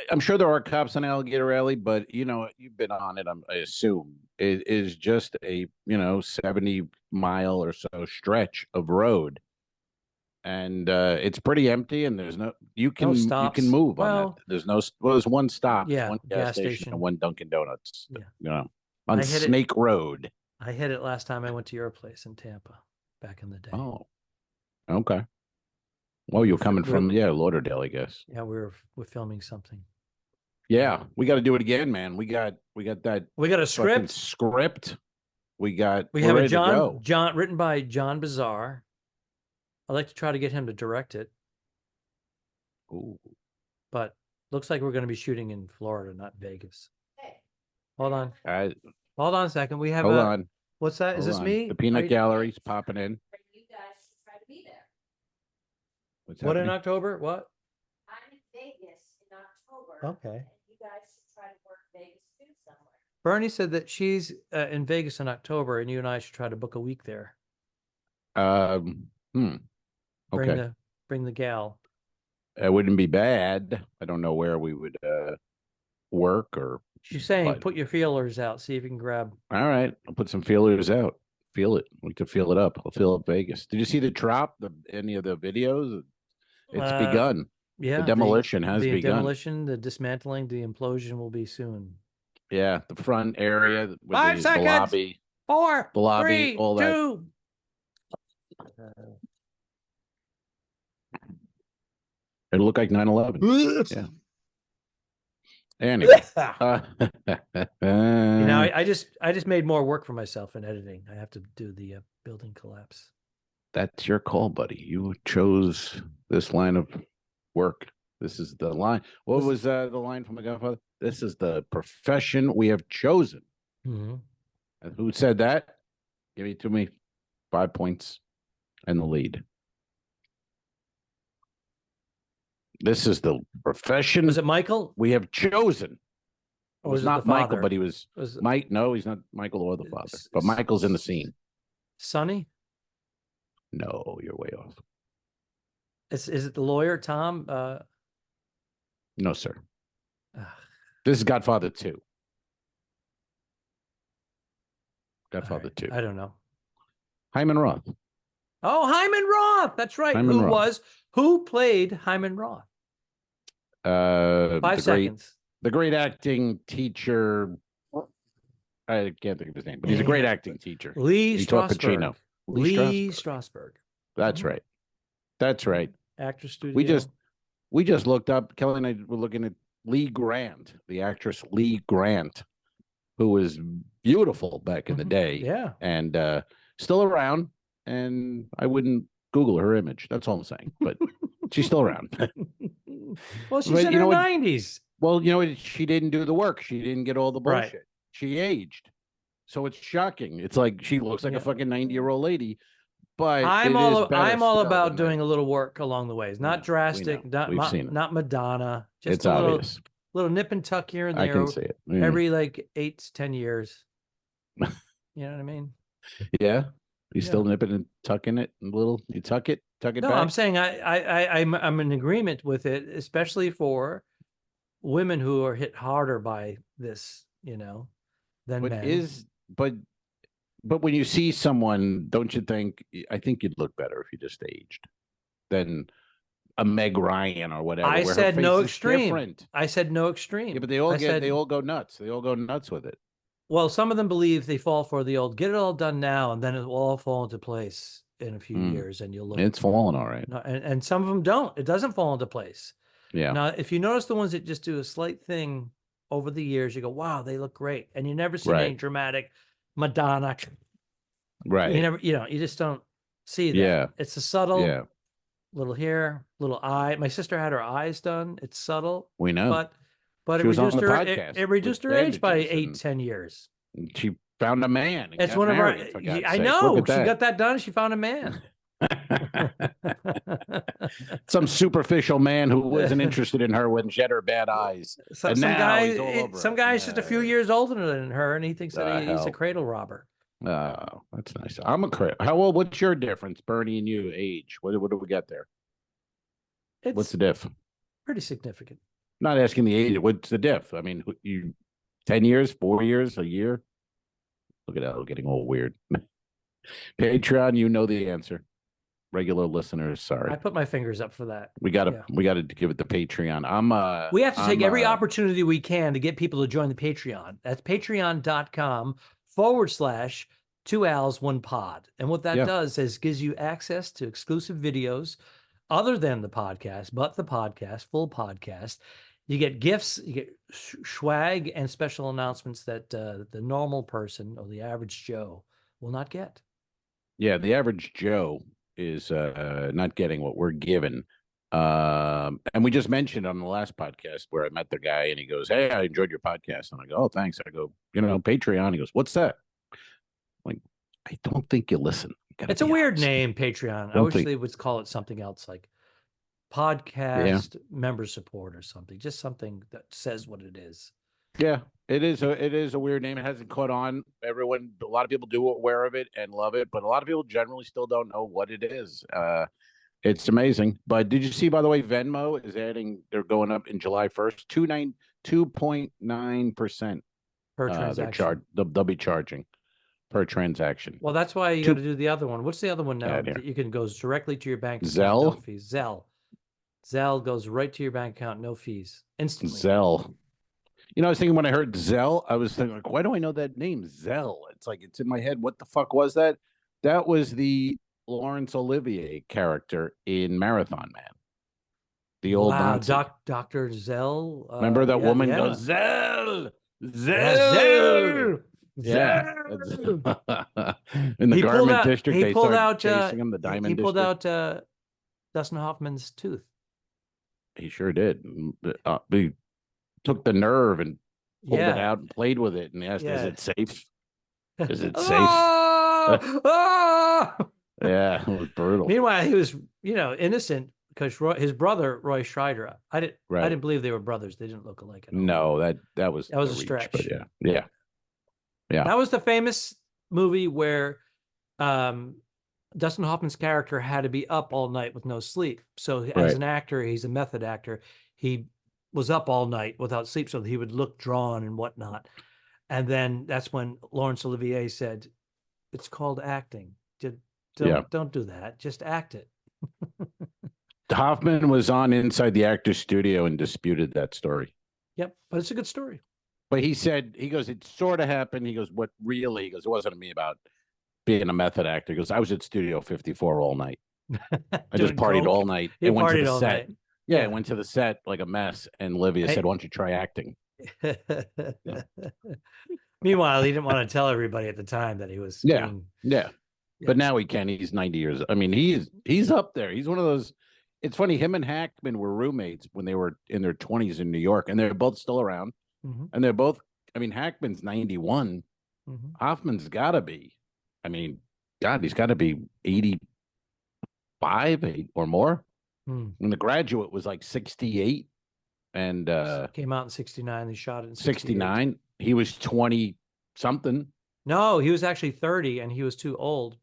I'm sure there are cops on Alligator Alley, but you've been on it. I assume it is just a 70-mile or so stretch of road and it's pretty empty. And there's you can stops. move on Well, that. There's no there's one stop, yeah, one gas station, and one Dunkin' Donuts. Yeah. You know, on I hit it- Snake Road. I hit it last time I went to your place in Tampa back in the day. Oh, okay. Well, you're coming from Lauderdale, I guess. Yeah, we're filming something. Yeah, we got to do it again, man. We got that. We got a fucking script. Script. We have we're a ready to go. John written by John Bazar. I'd like to try to get him to direct it, Ooh. but looks like we're going to be shooting in Florida, not Vegas. Hold on. Hold on a second. We have Hold on. What's that? Is Hold this on. me? The peanut gallery's popping in. You guys should try to be there. What's What in happening? October? What? I'm in Vegas in October. Okay. And you guys should try to work Vegas too somewhere. Bernie said that she's in Vegas in October, and you and I should try to book a week there. Okay. Bring the gal. It wouldn't be bad. I don't know where we would work or. She's saying but- put your feelers out, see if you can grab. All right, I'll put some feelers out. Feel it. We could feel it up. I'll feel up Vegas. Did you see the drop? Any of the videos? It's begun. Yeah, the demolition has the begun. Demolition, the dismantling, the implosion will be soon. Yeah, the front area with 5 the seconds. lobby. 4, The lobby, 3, all that. 2. It'll look like 9/11. Yeah. Anyway, I just made more work for myself in editing. I have to do the building collapse. that's your call, buddy. You chose this line of work. This is the line. What was the line from The Godfather? This is the profession we have chosen. Mm-hmm. And who said that? Give it to me. 5 points and the lead. This is the profession Was it Michael? we have chosen. It Or was was it not the Michael, father? but he was Was it Mike. No, he's not Michael or the father. But Michael's in the scene. Sonny? No, you're way off. Is it the lawyer, Tom? No, sir. Ah, This is Godfather 2. all Godfather right. 2. I don't know. Hyman Roth. Oh, Hyman Roth. That's right. Hyman Roth. Who played Hyman Roth? 5 the seconds. the great acting teacher. I can't think of his name, but he's a great acting teacher. Lee He taught Strasberg. Pacino. Lee Strasberg. Strasberg. That's right. That's right. Actor studio. We just looked up. Kelly and I were looking at Lee Grant, the actress Lee Grant, who was beautiful back in the day, Yeah. and still around. And I wouldn't Google her image. That's all I'm saying. But she's still around. Well, she's But in you her know what? 90s. Well, you know what? She didn't do the work. She didn't get all the Right. bullshit. She aged. So it's shocking. It's like she looks like Yeah. a fucking 90-year-old lady. But I'm it all is better I'm all still about than doing that. a little work along the ways. Not We drastic, know. We've seen it. not Madonna. Just It's a little, obvious. little nip and tuck here and I there. can see it. Yeah. Every like 8 to 10 years. You know what I mean? Yeah. You Yeah. still nipping and tucking it a little? You tuck it No, back? I'm saying I'm in agreement with it, especially for women who are hit harder by this, than But men. but when you see someone, don't you think? I think you'd look better if you just aged than a Meg Ryan or whatever. I where her said face no is extreme. different. I said no extreme. Yeah, but they all said- they all go nuts. They all go nuts with it. Well, some of them believe they fall for the old get it all done now, and then it will all fall into place in a few years, and you'll look. It's falling all right. No, and some of them don't. It doesn't fall into place. Yeah. Now, if you notice the ones that just do a slight thing over the years, you go, "Wow, they look great," and you never see any Right. dramatic Madonna. Right. You never, you just don't see that. Yeah. It's a subtle Yeah. little hair, little eye. My sister had her eyes done. It's subtle, We know. but She it was on reduced the her. podcast It reduced with her age by bandages 8, and- 10 years. She found a man. and It's got one of our. married, for God's I sake. know Look she at got that done. She found a man. Some superficial man who wasn't interested in her when she had her bad eyes. Some And now guy, he's all over some her. guy's just a few years older than her, and he thinks The that he's a hell? cradle robber. Oh, that's nice. I'm a How old? What's your difference, Bernie and you? Age? What do we got there? It's What's the diff? pretty significant. Not asking the age. What's the diff? I mean, you 10 years, 4 years, a year? Look at that, getting all weird. Patreon, you know the answer. regular listeners, sorry. I put my fingers up for that. We gotta Yeah. we gotta give it the Patreon. We have to take every opportunity we can to get people to join the Patreon. That's patreon.com/2owls1pod. And what that does is gives you access to exclusive videos other than the podcast, but the podcast, full podcast. You get gifts, you get swag and special announcements that the normal person or the average Joe will not get. Yeah, the average Joe is not getting what we're given. And we just mentioned on the last podcast where I met the guy and he goes, "Hey, I enjoyed your podcast." And I go, "Oh, thanks." I go, Patreon. He goes, "What's that?" I'm like, I don't think you listen. It's a weird name, Patreon. I wish they would call it something else, like podcast member support or something. Just something that says what it is. Yeah, it is a weird name. It hasn't caught on. A lot of people do aware of it and love it, but a lot of people generally still don't know what it is. It's amazing. But did you see, by the way, Venmo is they're going up in July 1st, 2.9% per transaction. They'll be charging per transaction. Well, that's why you got to do the other one. What's the other one now? You can go directly to your bank account, Zelle? no fees. Zelle goes right to your bank account, no fees, instantly. Zelle. I was thinking when I heard Zelle, I was thinking, like, why do I know that name, Zelle? It's like, it's in my head. What the fuck was that? That was the Laurence Olivier character in Marathon Man. The old Dr. Zell. Remember that woman goes, Zell! Zell! Yeah. In the garment district, they started chasing him, the diamond district. He pulled out Dustin Hoffman's tooth. He sure did. He took the nerve and pulled it out and played with it and asked, is it safe? Is it safe? Yeah, it was brutal. Meanwhile, he was, innocent because his brother, Roy Scheider, I didn't believe they were brothers. They didn't look alike at all. No, that was a stretch. But yeah. That was the famous movie where Dustin Hoffman's character had to be up all night with no sleep. So as an actor, he's a method actor. He was up all night without sleep so that he would look drawn and whatnot. And then that's when Laurence Olivier said, "It's called acting. Don't do that. Just act it." Hoffman was on Inside the Actors Studio and disputed that story. Yep, but it's a good story. But he goes, it sort of happened. He goes, what really? He goes, it wasn't me about being a method actor. He goes, I was at Studio 54 all night. I just partied all night. He went to the set. Yeah, I went to the set like a mess. And Olivia said, why don't you try acting? Meanwhile, he didn't want to tell everybody at the time that he was. Yeah. But now he can. He's 90 years. I mean, he's up there. He's one of those. It's funny. Him and Hackman were roommates when they were in their 20s in New York, and they're both still around. Mm-hmm. And they're both. I mean, Hackman's 91. Mm-hmm. Hoffman's got to be. I mean, God, he's got to be 85 or more. When The Graduate was like 68, and came out in 69. They shot it in 69. He was 20 something. No, he was actually 30, and he was too old.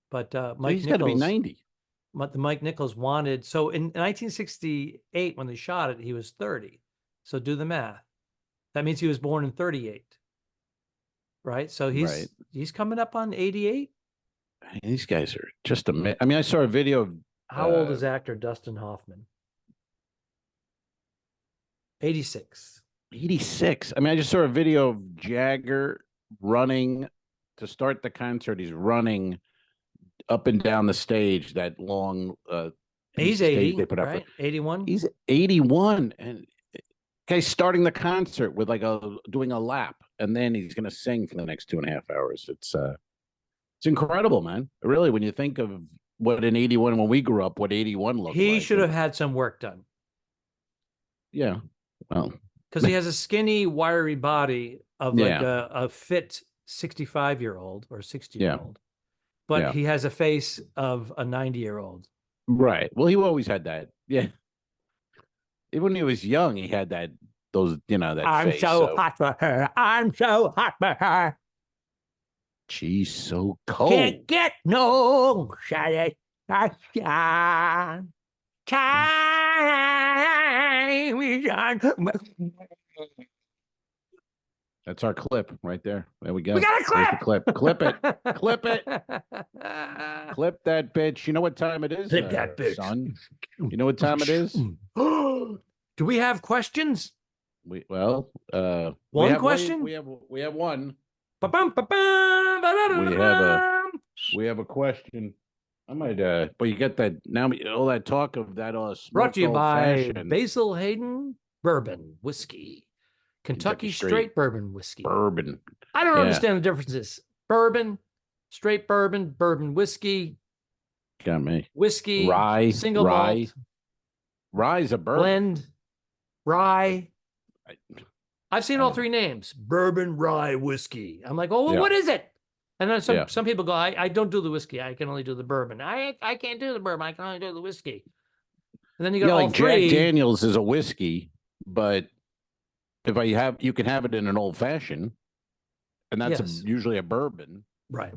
But Mike he's got to be 90. But Mike Nichols wanted. So in 1968, when they shot it, he was 30. So do the math. That means he was born in 38. Right. So he's coming up on 88. These guys are just I mean, I saw a video of. How old is actor Dustin Hoffman? 86. 86. I mean, I just saw a video of Jagger running to start the concert. He's running up and down the stage, that long he's 80, they put up right? 81. He's 81, and guy's starting the concert with doing a lap, and then he's going to sing for the next 2.5 hours. It's incredible, man. Really, when you think of what in 81, when we grew up, what 81 looked like. He should have had some work done. Yeah, well, because he has a skinny, wiry body of like a fit 65-year-old or 60-year-old. But he has a face of a 90-year-old. Right. Well, he always had that. Yeah. Even when he was young, he had that I'm face. Hot for her. I'm so hot for her. She's so cold. Can't get no satisfaction. Time is on. That's our clip right there. There we go. We got a There's the clip. Clip it. Clip it. Clip that bitch. You know what time it is, Clip that bitch. son? You know what time it is? Do we have questions? We One have question? We have one. Ba-bum, We have a question. I might but you get that now all that talk of that Brought to you by old-fashioned Basil Hayden Bourbon Whiskey. Kentucky straight bourbon whiskey. bourbon. I don't understand the differences. Bourbon, straight bourbon, bourbon whiskey, Got me. whiskey, Rye, single rye. malt, Rye's a bourbon. blend, rye. I've seen all three names. Bourbon, rye, whiskey. I'm like, oh, well, what is it? And then some people go, I don't do the whiskey. I can only do the bourbon. I can't do the bourbon. I can only do the whiskey. And then you got all like three. Jack Daniels is a whiskey, but you can have it in an old fashioned, and that's usually a bourbon. Right.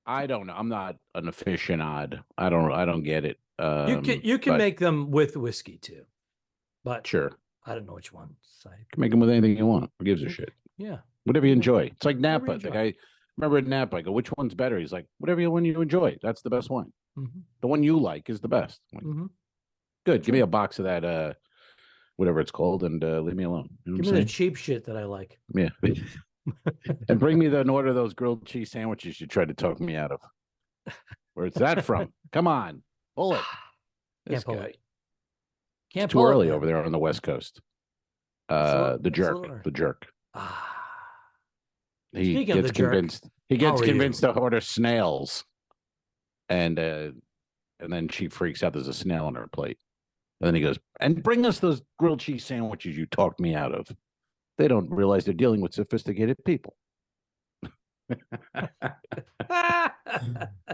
I don't know. I'm not an aficionado. I don't get it. You can make them with whiskey too, but sure. I don't know which one. You can make them with anything you want. Who gives a shit? Yeah. Whatever you enjoy. It's like Napa. The guy, remember at Napa, I go, which one's better? He's like, whatever one you enjoy. That's the best one. Mm-hmm. The one you like is the best. Like, good. Give me a box of that, whatever it's called, and leave me alone. You know Give me the cheap shit that I like. Yeah. And bring me an order of those grilled cheese sandwiches you tried to talk me out of. Where's that from? Come on. Pull it. Can't pull it. Can't it's too early over there on the West Coast. The jerk. He gets convinced. He gets convinced to order snails, and then she freaks out. There's a snail on her plate, and then he goes, "And bring us those grilled cheese sandwiches you talked me out of." They don't realize they're dealing with sophisticated people.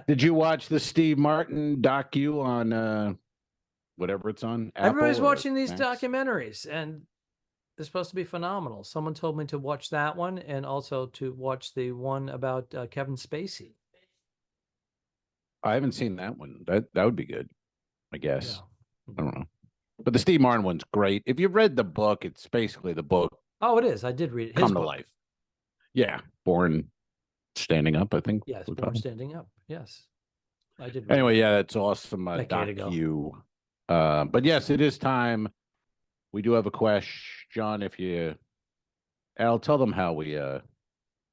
Did you watch the Steve Martin docu on whatever it's on? Everybody's watching these documentaries, and they're supposed to be phenomenal. Someone told me to watch that one and also to watch the one about Kevin Spacey. I haven't seen that one. That would be good, I guess. Yeah. I don't know. But the Steve Martin one's great. If you've read the book, it's basically the book. Oh, it is. I did read it. Come to life. Yeah. Born Standing Up, I think. Yes, Born Standing Up. Yes. I did. Anyway, yeah, that's awesome. Docu. But yes, it is time. We do have a question, John. I'll tell them how we.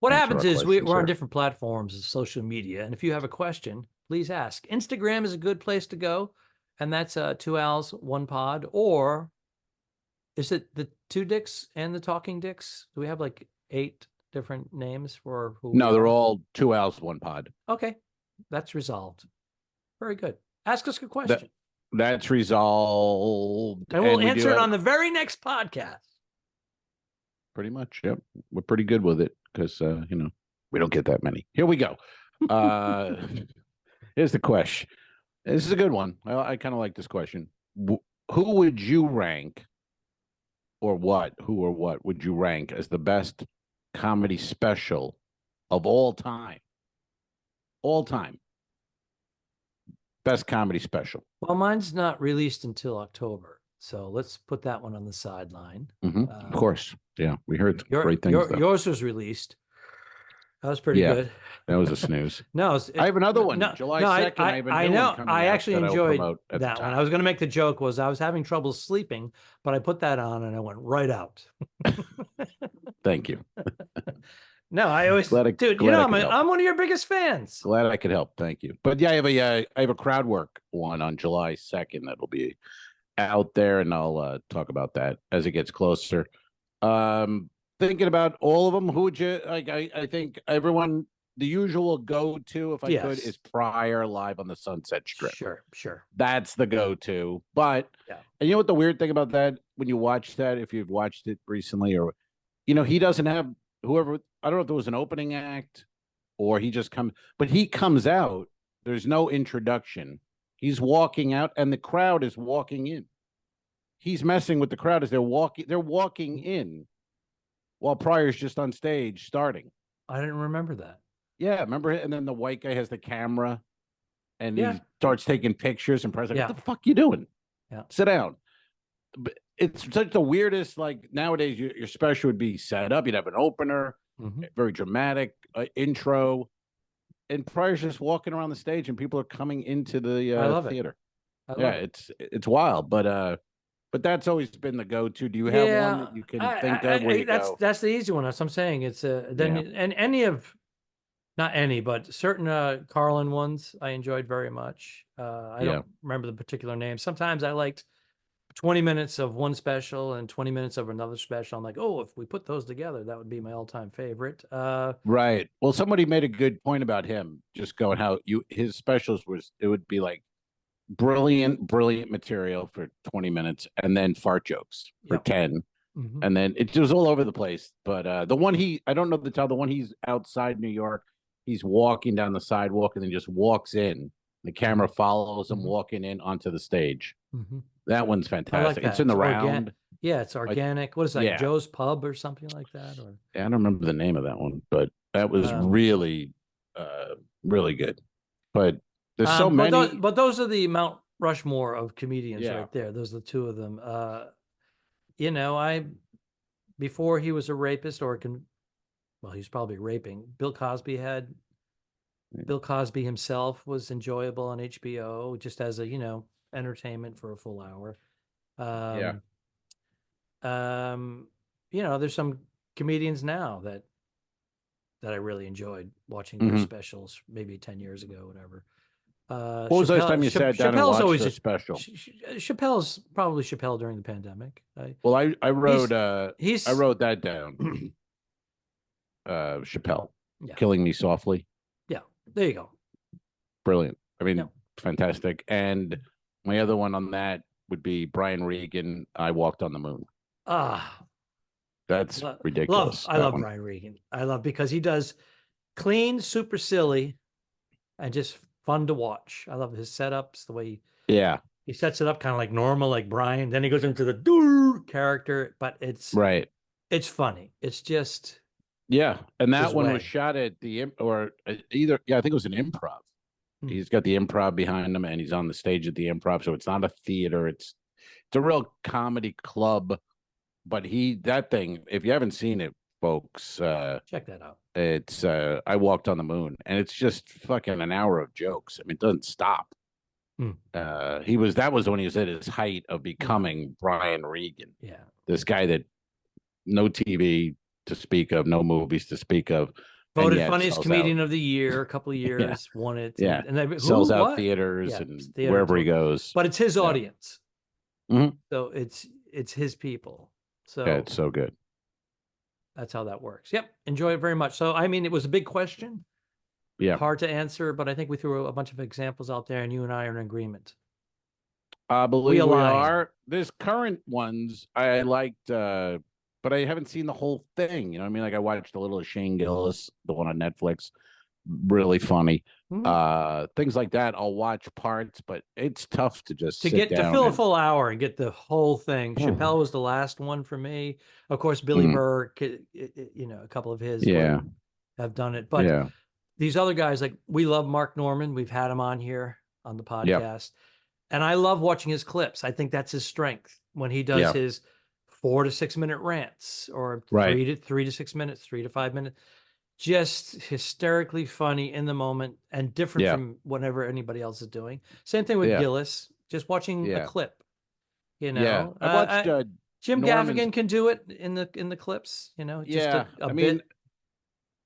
What happens is we're on different platforms of social media, and if you have a question, please ask. Instagram is a good place to go, and that's 2 Al's 1 Pod. Or is it the 2 Dicks and the Talking Dicks? Do we have like 8 different names for who? No, they're all 2 Al's 1 Pod. Okay, that's resolved. Very good. Ask us a question. That's resolved. And we'll answer it on the very next podcast. Pretty much, yep. We're pretty good with it because, we don't get that many. Here we go. Here's the question. This is a good one. I kind of like this question. Who would you rank who or what would you rank as the best comedy special of all time? All time. Best comedy special. Well, mine's not released until October, so let's put that one on the sideline. Of course, yeah, we heard great things. Yours was released. That was pretty good. That was a snooze. No, I have another one. July 2nd. I know. I actually enjoyed that one. I was going to make the joke was I was having trouble sleeping, but I put that on and I went right out. Thank you. No, I always, dude. You know, I'm one of your biggest fans. Glad I could help. Thank you. But yeah, I have a crowd work one on July 2nd that'll be out there, and I'll talk about that as it gets closer. Thinking about all of them, who would you like? I think everyone, the usual go-to, if I could, is Pryor live on the Sunset Strip. Sure. That's the go-to. But and you know what the weird thing about that, when you watch that, if you've watched it recently, or he doesn't have whoever. I don't know if there was an opening act or he just comes, but he comes out. There's no introduction. He's walking out, and the crowd is walking in. He's messing with the crowd as they're walking. They're walking in while Pryor's just on stage starting. I didn't remember that. Yeah, remember? And then the white guy has the camera, and he starts taking pictures. And Pryor's like, "What the fuck you doing? Yeah, sit down." But it's such the weirdest. Like nowadays, your special would be set up. You'd have an opener, very dramatic intro, and Pryor's just walking around the stage, and people are coming into the I love theater. Yeah, it's wild, but that's always been the go-to. Do you have one that you can think of where you go? That's the easy one. That's what I'm saying. It's and any of not any, but certain Carlin ones I enjoyed very much. I don't remember the particular name. Sometimes I liked 20 minutes of one special and 20 minutes of another special. I'm like, oh, if we put those together, that would be my all-time favorite. Right. Well, somebody made a good point about him, just going how his specials it would be like brilliant material for 20 minutes and then fart jokes for 10. And then it was all over the place. But the one I don't know the one he's outside New York, he's walking down the sidewalk and then just walks in. The camera follows him walking in onto the stage. That one's fantastic. It's in the round. It's organic. What is that? Yeah. Joe's Pub or something like that? Or I don't remember the name of that one, but that was really, really good. But there's so many. But those are the Mount Rushmore of comedians right there. Those are the two of them. Before he was a rapist he's probably raping. Bill Cosby himself was enjoyable on HBO just as a, entertainment for a full hour. There's some comedians now that I really enjoyed watching their specials maybe 10 years ago, whatever. What was the last time you sat down and watched a special? Chappelle's probably Chappelle during the pandemic. I wrote that down. Chappelle, Killing Me Softly. Yeah, there you go. Brilliant. I mean, fantastic. And my other one on that would be Brian Regan, I Walked on the Moon. That's ridiculous. I love Brian Regan. I love because he does clean, super silly, and just fun to watch. I love his setups, the way he sets it up kind of like normal, like Brian. Then he goes into the character, but it's funny. It's just and that one was shot at I think it was an improv. He's got the improv behind him, and he's on the stage at the improv. So it's not a theater; it's a real comedy club. But that thing, if you haven't seen it, folks, check that out. It's I Walked on the Moon, and it's just fucking an hour of jokes. I mean, it doesn't stop. That was when he was at his height of becoming Brian Regan. Yeah, this guy that no TV to speak of, no movies to speak of. Voted funniest comedian of the year a couple of years, won it. And they sells out theaters and wherever he goes. But it's his audience. So it's his people. So it's so good. That's how that works. Yep. Enjoy it very much. So, I mean, it was a big question. Yeah. Hard to answer, but I think we threw a bunch of examples out there and you and I are in agreement. I believe we are. There's current ones I liked, but I haven't seen the whole thing. You know what I mean? Like I watched a little of Shane Gillis, the one on Netflix. Really funny. Things like that. I'll watch parts, but it's tough to just to fill a full hour and get the whole thing. Chappelle was the last one for me. Of course, Billy Burke, a couple of his have done it. But these other guys, like we love Mark Norman. We've had him on here on the podcast. And I love watching his clips. I think that's his strength when he does his 4 to 6 minute rants or 3 to 6 minutes, 3 to 5 minutes. Just hysterically funny in the moment and different from whatever anybody else is doing. Same thing with Gillis, just watching a clip, I watched Jim Gaffigan can do it in the clips, just a bit.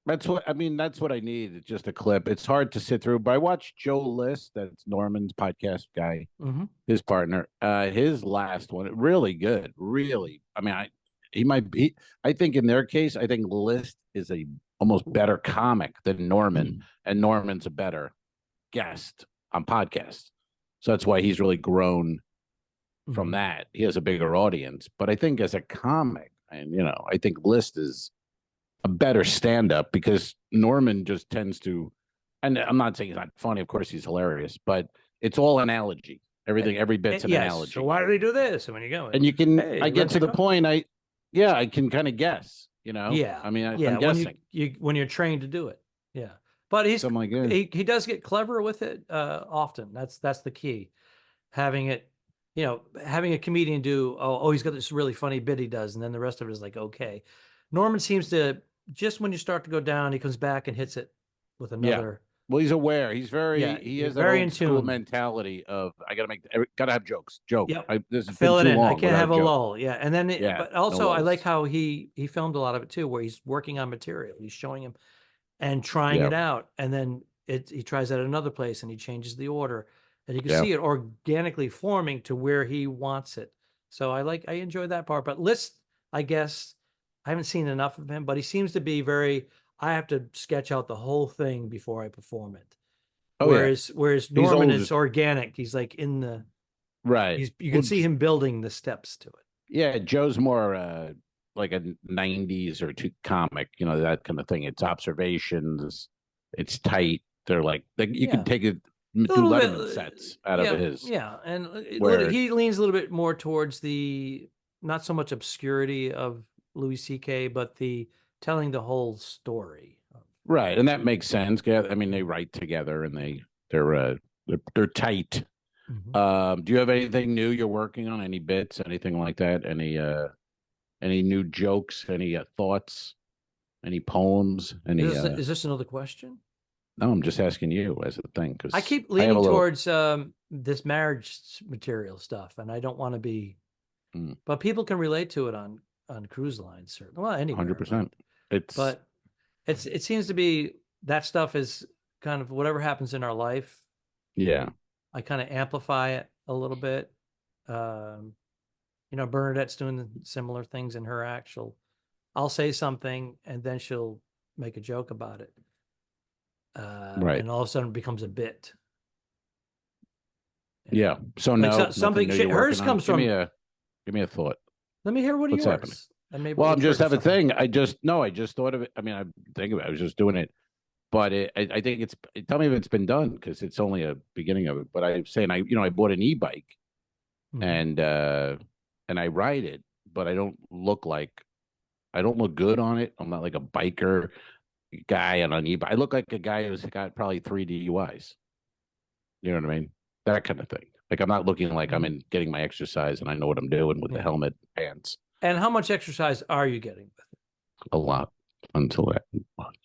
That's what I need. It's just a clip. It's hard to sit through, but I watched Joe List, that's Norman's podcast guy, his partner, his last one, really good. Really. I mean, I think in their case, I think List is a almost better comic than Norman, and Norman's a better guest on podcasts. So that's why he's really grown from that. He has a bigger audience. But I think as a comic, and I think List is a better stand-up because Norman just tends to, and I'm not saying he's not funny, of course he's hilarious, but it's all analogy. Every bit's an analogy. So why do they do this? And when you go, and you can, I get to the point, I can kind of guess. I mean, I'm guessing when you're trained to do it. Yeah. But he does get clever with it often. That's the key. Having it having a comedian do, he's got this really funny bit he does, and then the rest of it is like, okay. Norman seems to, just when you start to go down, he comes back and hits it with another. Well, he's aware. He has that very old in school tune. mentality of I gotta have jokes. Joke. Yep. This has Fill been it too in. I long can't without have a joke. lull. Yeah. And then, but also no I like lulls. how he filmed a lot of it too, where he's working on material. He's showing him and trying it out. And then he tries it at another place and he changes the order. And you can see it organically forming to where he wants it. So I enjoy that part. But List, I guess, I haven't seen enough of him, but he seems to be I have to sketch out the whole thing before I perform it. Whereas Norman is organic. He's like in the right. You can see him building the steps to it. Yeah, Joe's more like a '90s or comic, that kind of thing. It's observations. It's tight. They're like you can take it. Do Letterman sets out of his. Yeah, and he leans a little bit more towards the not so much obscurity of Louis C.K., but the telling the whole story. Right, and that makes sense. I mean, they write together, and they're tight. Mm-hmm. Do you have anything new you're working on? Any bits? Anything like that? Any new jokes? Any thoughts? Any poems? Is this another question? No, I'm just asking you as a thing because I keep leaning towards this marriage material stuff, and I don't want to be. But people can relate to it on cruise lines, certainly. Well, anywhere. 100%. It seems to be that stuff is kind of whatever happens in our life. Yeah. I kind of amplify it a little bit. Bernadette's doing similar things in her act. I'll say something and then she'll make a joke about it. Right. And all of a sudden it becomes a bit. Yeah. So no, something hers comes from. Give me a thought. Let me hear what's happening. Well, I'm just have a thing. I just thought of it. I mean, I think about it. I was just doing it, but I think tell me if it's been done because it's only a beginning of it. But I'm saying I bought an e-bike, and I ride it, but I don't look good on it. I'm not like a biker guy on an e-bike. I look like a guy who's got probably 3 DUIs. You know what I mean? That kind of thing. Like I'm not looking like I'm getting my exercise and I know what I'm doing with the helmet, pants. And how much exercise are you getting with it? A lot until that.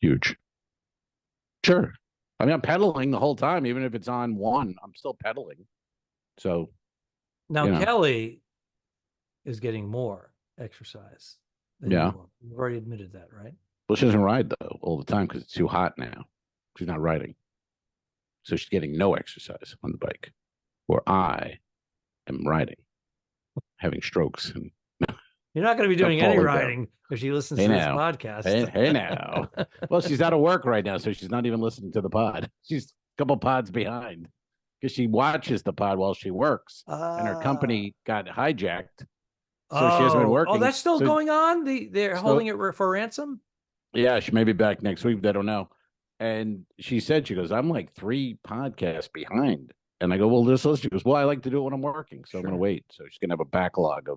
Huge. Sure. I mean, I'm pedaling the whole time, even if it's on one, I'm still pedaling. So now Kelly is getting more exercise. Yeah. You've already admitted that, right? Well, she doesn't ride though all the time because it's too hot now. She's not riding. So she's getting no exercise on the bike. Where I am riding, having strokes and you're not going to be doing any riding if she listens to this podcast. Hey now. Well, she's out of work right now, so she's not even listening to the pod. She's a couple pods behind because she watches the pod while she works, and her company got hijacked, so she hasn't been working. Oh, that's still going on? They're holding it for ransom? Yeah, she may be back next week. They don't know. And she goes, I'm like 3 podcasts behind. And I go, well, she goes, well, I like to do it when I'm working, so I'm going to wait. So she's going to have a backlog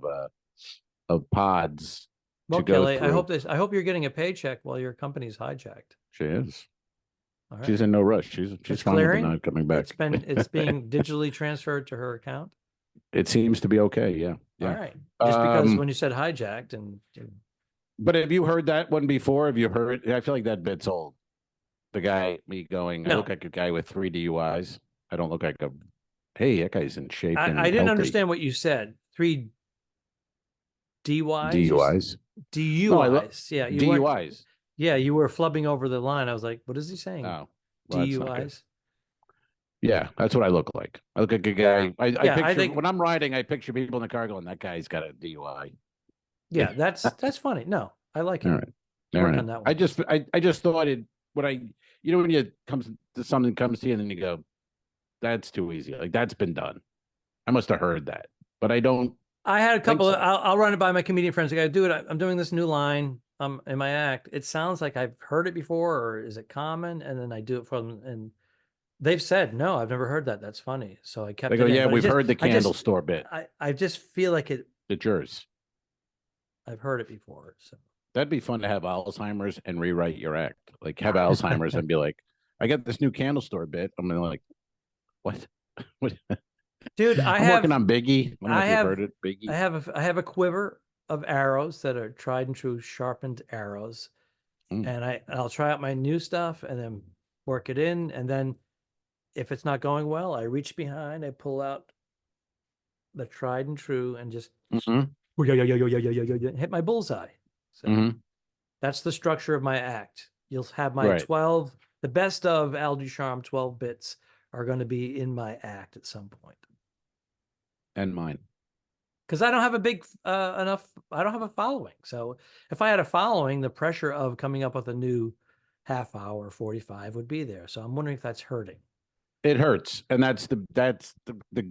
of pods. Well, Kelly, I hope you're getting a paycheck while your company's hijacked. She is. All right. She's in no rush. She's fine with not coming back. It's being digitally transferred to her account. It seems to be okay. Yeah. All right. Just because when you said hijacked but have you heard that one before? Have you heard? I feel like that bit's old. The guy, me going, I look like a guy with 3 DUIs. I don't look like hey, that guy's in shape. I didn't understand what you said. 3 DUIs? DUIs. DUIs. Yeah. DUIs. Yeah, you were flubbing over the line. I was like, what is he saying? Oh. Well, DUIs? Yeah, that's what I look like. I look like a guy. I picture when I'm riding, I picture people in the car going, that guy's got a DUI. Yeah, that's funny. No, I like it. All right. On that one. I just thought it when something comes to you and then you go, that's too easy. Like that's been done. I must have heard that, but I don't. I had a couple of. I'll run it by my comedian friends. I got to do it. I'm doing this new line. In my act. It sounds like I've heard it before, or is it common? And then I do it for them, and they've said, "No, I've never heard that. That's funny." So I kept. They go, "Yeah, we've heard the candle store bit." I just feel like it. It's yours. I've heard it before, so that'd be fun to have Alzheimer's and rewrite your act. Like have Alzheimer's and be like, "I got this new candle store bit." I'm gonna like. What? Dude, I'm working on Biggie. I don't know if you've heard it, Biggie. I have a quiver of arrows that are tried and true sharpened arrows. And I'll try out my new stuff and then work it in. And then if it's not going well, I reach behind, I pull out the tried and true and just hit my bullseye. So that's the structure of my act. You'll have my 12, the best of Al Ducharme 12 bits are going to be in my act at some point. And mine. Because I don't have a big I don't have a following. So if I had a following, the pressure of coming up with a new half hour, 45 would be there. So I'm wondering if that's hurting. It hurts. And that's the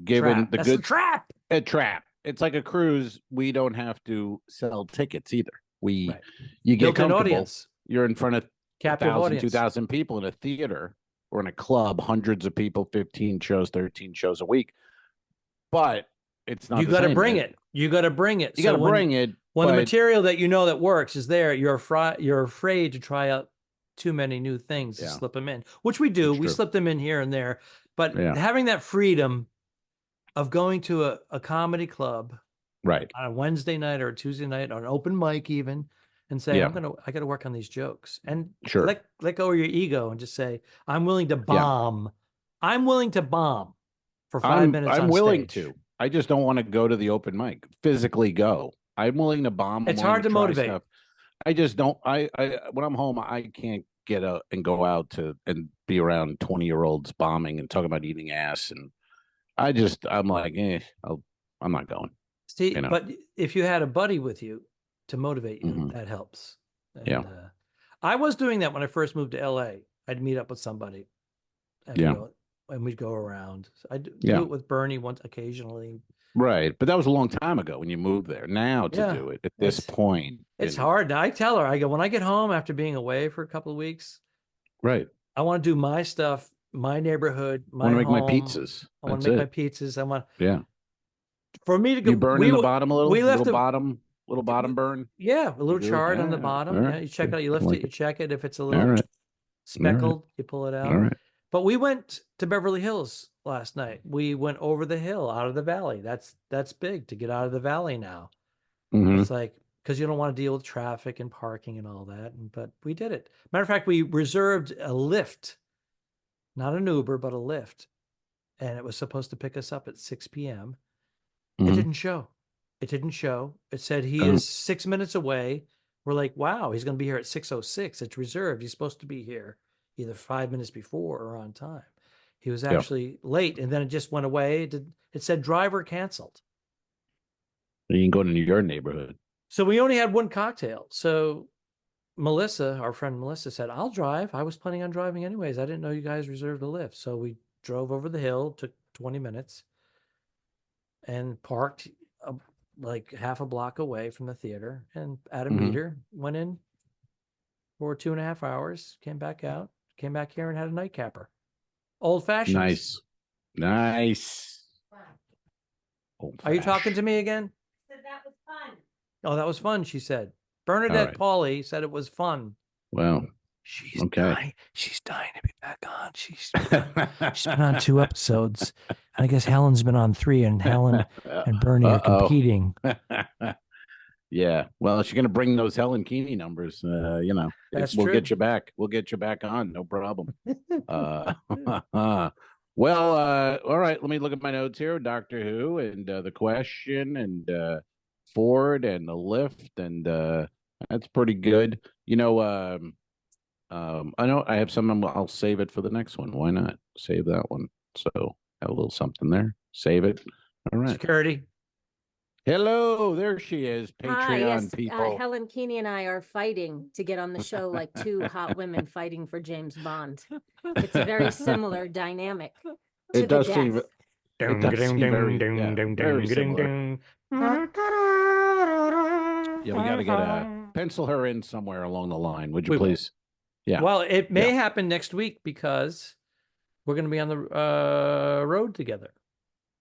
given, trap. That's the trap. A trap. It's like a cruise. We don't have to sell tickets either. You get built-in comfortable. Audience. You're in front of Captive 1,000, audience. 2,000 people in a theater or in a club, hundreds of people, 15 shows, 13 shows a week. But it's not. You got to bring it. You got to bring it. You got to bring it. When the material that you know that works is there, you're afraid to try out too many new things to slip them in, which we do. We slip them in here and there. But having that freedom of going to a comedy club, right, on a Wednesday night or a Tuesday night, on an open mic even, and say, I got to work on these jokes, and let go of your ego and just say, I'm willing to bomb. I'm willing to bomb for 5 minutes. I'm willing to. I just don't want to go to the open mic, physically go. I'm willing to bomb. It's hard to motivate. Stuff. I just don't. I when I'm home, I can't get out and go out and be around 20-year-olds bombing and talking about eating ass, and I'm like, I'm not going. See, but if you had a buddy with you to motivate you, that helps. And, I was doing that when I first moved to LA. I'd meet up with somebody. And we'd go around. So I do it with Bernie once occasionally. Right. But that was a long time ago when you moved there. Now to do it at this point. It's hard. I tell her, I go, when I get home after being away for a couple of weeks, right, I want to do my stuff, my neighborhood, my home. I want to make my pizzas. I want to make my pizzas. I want for me to go. You burn in the bottom a little? We left little bottom burn? Yeah, a little charred on the bottom. Right. Yeah, you check it out, you lift it, you check it. If it's a little speckled, you pull it out. All right. But we went to Beverly Hills last night. We went over the hill out of the valley. That's big to get out of the valley now. It's like, because you don't want to deal with traffic and parking and all that. But we did it. Matter of fact, we reserved a Lyft, not an Uber, but a Lyft. And it was supposed to pick us up at 6 p.m. It didn't show. It said he is 6 minutes away. We're like, wow, he's going to be here at 6:06. It's reserved. He's supposed to be here either 5 minutes before or on time. He was actually late, and then it just went away. It said driver canceled. You can go to your neighborhood. So we only had one cocktail. So Melissa, our friend Melissa, said, I'll drive. I was planning on driving anyways. I didn't know you guys reserved a Lyft. So we drove over the hill, took 20 minutes, and parked like half a block away from the theater, and at a meter, went in for 2.5 hours, came back out, came back here and had a nightcapper. Old fashioned. Nice. Wow. Are you talking to me again? So that was fun. Oh, that was fun, she said. Bernadette Pauly said it was fun. Well, she's dying. She's dying to be back on. She's been on 2 episodes. And I guess Helen's been on 3, and Helen and Bernie are competing. Yeah. Well, she's going to bring those Helen Keeney numbers. That's we'll true. get you back. We'll get you back on. No problem. Well, all right. Let me look at my notes here. Doctor Who and the question and Ford and the lift. And that's pretty good. I know I have some. I'll save it for the next one. Why not save that one? So have a little something there. Save it. All right. Security. Hello, there she is. Patreon yes. people. Helen Keeney and I are fighting to get on the show like 2 hot women fighting for James Bond. It's a very similar dynamic. It does seem very similar. Yeah, we got to get pencil her in somewhere along the line. Would you please? Yeah. Well, it may happen next week because we're going to be on the road together.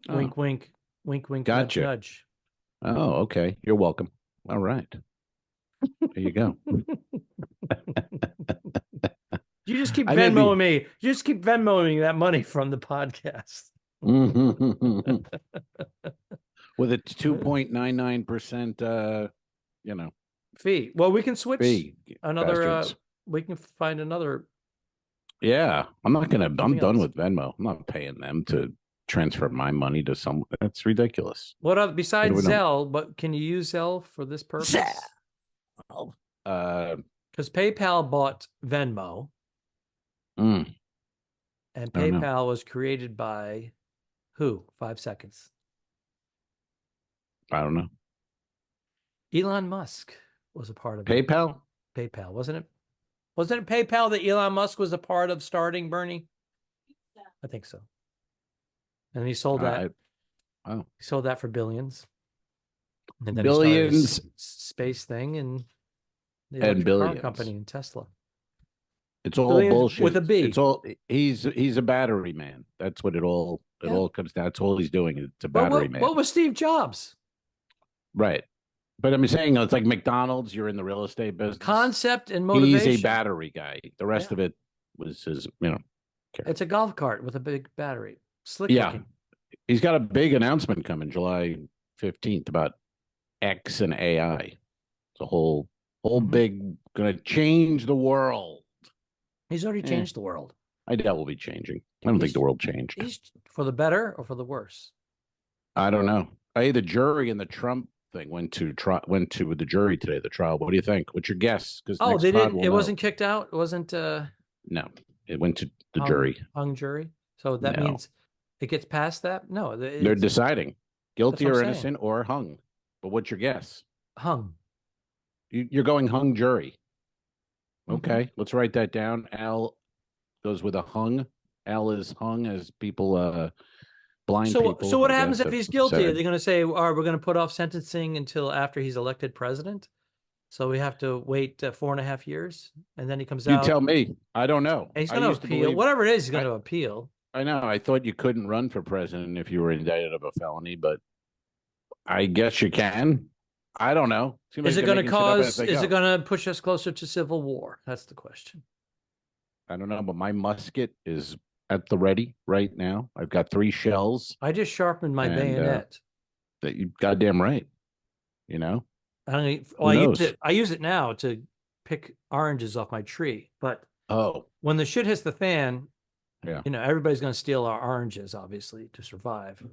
Wink, wink, wink, wink, gotcha. nudge, nudge. Oh, okay. You're welcome. All right. There you go. You just keep Venmoing me. You just keep Venmoing me that money from the podcast. With a 2.99%, fee. Well, we can switch fee. another. Bastards. We can find another. Yeah, I'm done else. with Venmo. I'm not paying them to transfer my money to someone. That's ridiculous. Besides What do we know? Zelle? But can you use Zelle for this purpose? Because PayPal bought Venmo, and PayPal was created by who? 5 seconds. I don't know. Elon Musk was a part of PayPal. PayPal, wasn't it? Wasn't it PayPal that Elon Musk was a part of starting, Bernie? I think so. And he sold that. He sold that for billions. And then Billions. He started his space thing and the electric car company and Tesla. It's all billions bullshit. with a B. It's all he's a battery man. That's what it all comes down. That's all he's doing. It's a battery man. What was Steve Jobs? Right. But I'm saying it's like McDonald's. You're in the real estate business. Concept and motivation. He's a battery guy. The rest of it was his, It's a golf cart with a big battery. Slick looking. He's got a big announcement coming July 15th about X and AI. It's a whole big, going to change the world. He's already changed the world. I doubt we'll be changing. I don't think the world changed. He's for the better or for the worse? I don't know. The jury in the Trump thing went to the jury today, the trial. What do you think? What's your guess? Because they didn't. It wasn't kicked out. It wasn't. No, it went to the jury. Hung jury. So that means it gets past that. No, they're deciding guilty or innocent or hung. But what's your guess? Hung. You're going hung jury. Okay, let's write that down. Al goes with a hung. Al is hung as people, blind people. So what happens if he's guilty? Are they going to say, we're going to put off sentencing until after he's elected president? So we have to wait 4.5 years, and then he comes out. You tell me. I don't know. And he's going to appeal. Whatever it is, he's going to appeal. I know. I thought you couldn't run for president if you were indicted of a felony, but I guess you can. I don't know. Is it going to cause? Is it going to push us closer to civil war? That's the question. I don't know, but my musket is at the ready right now. I've got 3 shells. I just sharpened my bayonet. That you goddamn right. I use it now to pick oranges off my tree. But when the shit hits the fan, everybody's going to steal our oranges, obviously, to survive.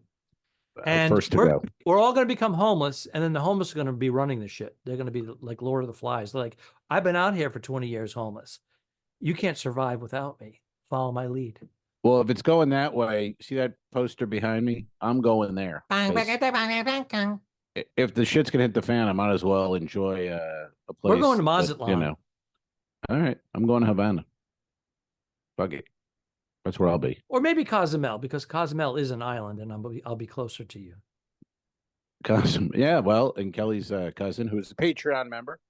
And we're all going to become homeless, and then the homeless are going to be running the shit. They're going to be like Lord of the Flies. They're like, I've been out here for 20 years homeless. You can't survive without me. Follow my lead. Well, if it's going that way, see that poster behind me? I'm going there. If the shit's going to hit the fan, I might as well enjoy a place. We're going to Mazatlan. All right. I'm going to Havana. Fuck it. That's where I'll be. Or maybe Cozumel, because Cozumel is an island, and I'll be closer to you. Yeah, well, and Kelly's cousin, who's a Patreon member.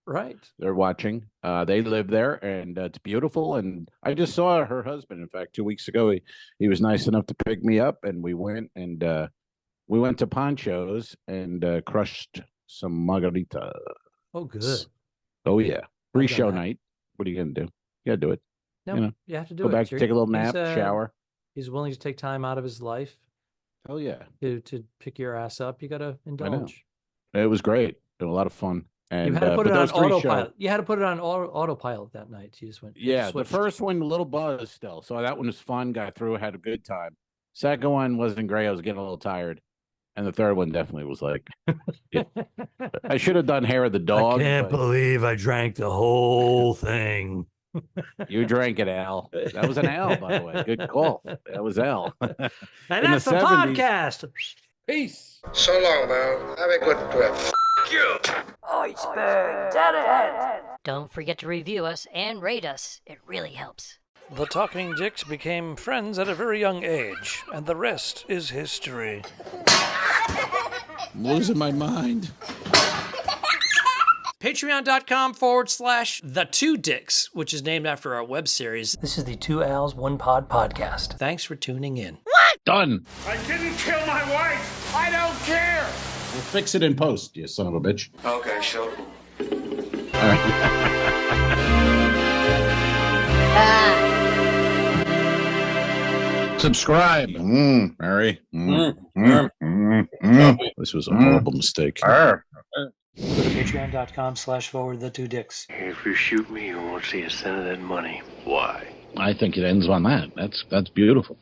Right. They're watching. They live there, and it's beautiful. And I just saw her husband, in fact, 2 weeks ago. He was nice enough to pick me up, and we went to Poncho's and crushed some margarita. Oh, good. Oh, yeah. Free show night. What are you going to do? You got to do it. No, you have to do it. Go back, take a little nap, shower. He's willing to take time out of his life. Oh, yeah. To pick your ass up. You got to indulge. It was great. It was a lot of fun. And you had to put it on autopilot. You had to put it on autopilot that night. You just went. Yeah, the first one, a little buzz still. So that one was fun. Got through, had a good time. Second one wasn't great. I was getting a little tired. And the third one definitely was like, I should have done Hair of the Dog. I can't believe I drank the whole thing. You drank it, Al. That was an Al, by the way. Good call. That was Al. And that's the podcast. Peace. So long, man. Have a good trip. You. Iceberg, dead ahead. Don't forget to review us and rate us. It really helps. The Talking Dicks became friends at a very young age, and the rest is history. I'm losing my mind. Patreon.com/The2Dicks, which is named after our web series. This is the 2 Al's 1 Pod podcast. Thanks for tuning in. What? Done. I didn't kill my wife. I don't care. We'll fix it in post, you son of a bitch. Okay, sure. All right. subscribe. Mary. This was a horrible mistake. Go to patreon.com/forward-the-2dicks. If you shoot me, you won't see a cent of that money. Why? I think it ends on that. That's beautiful.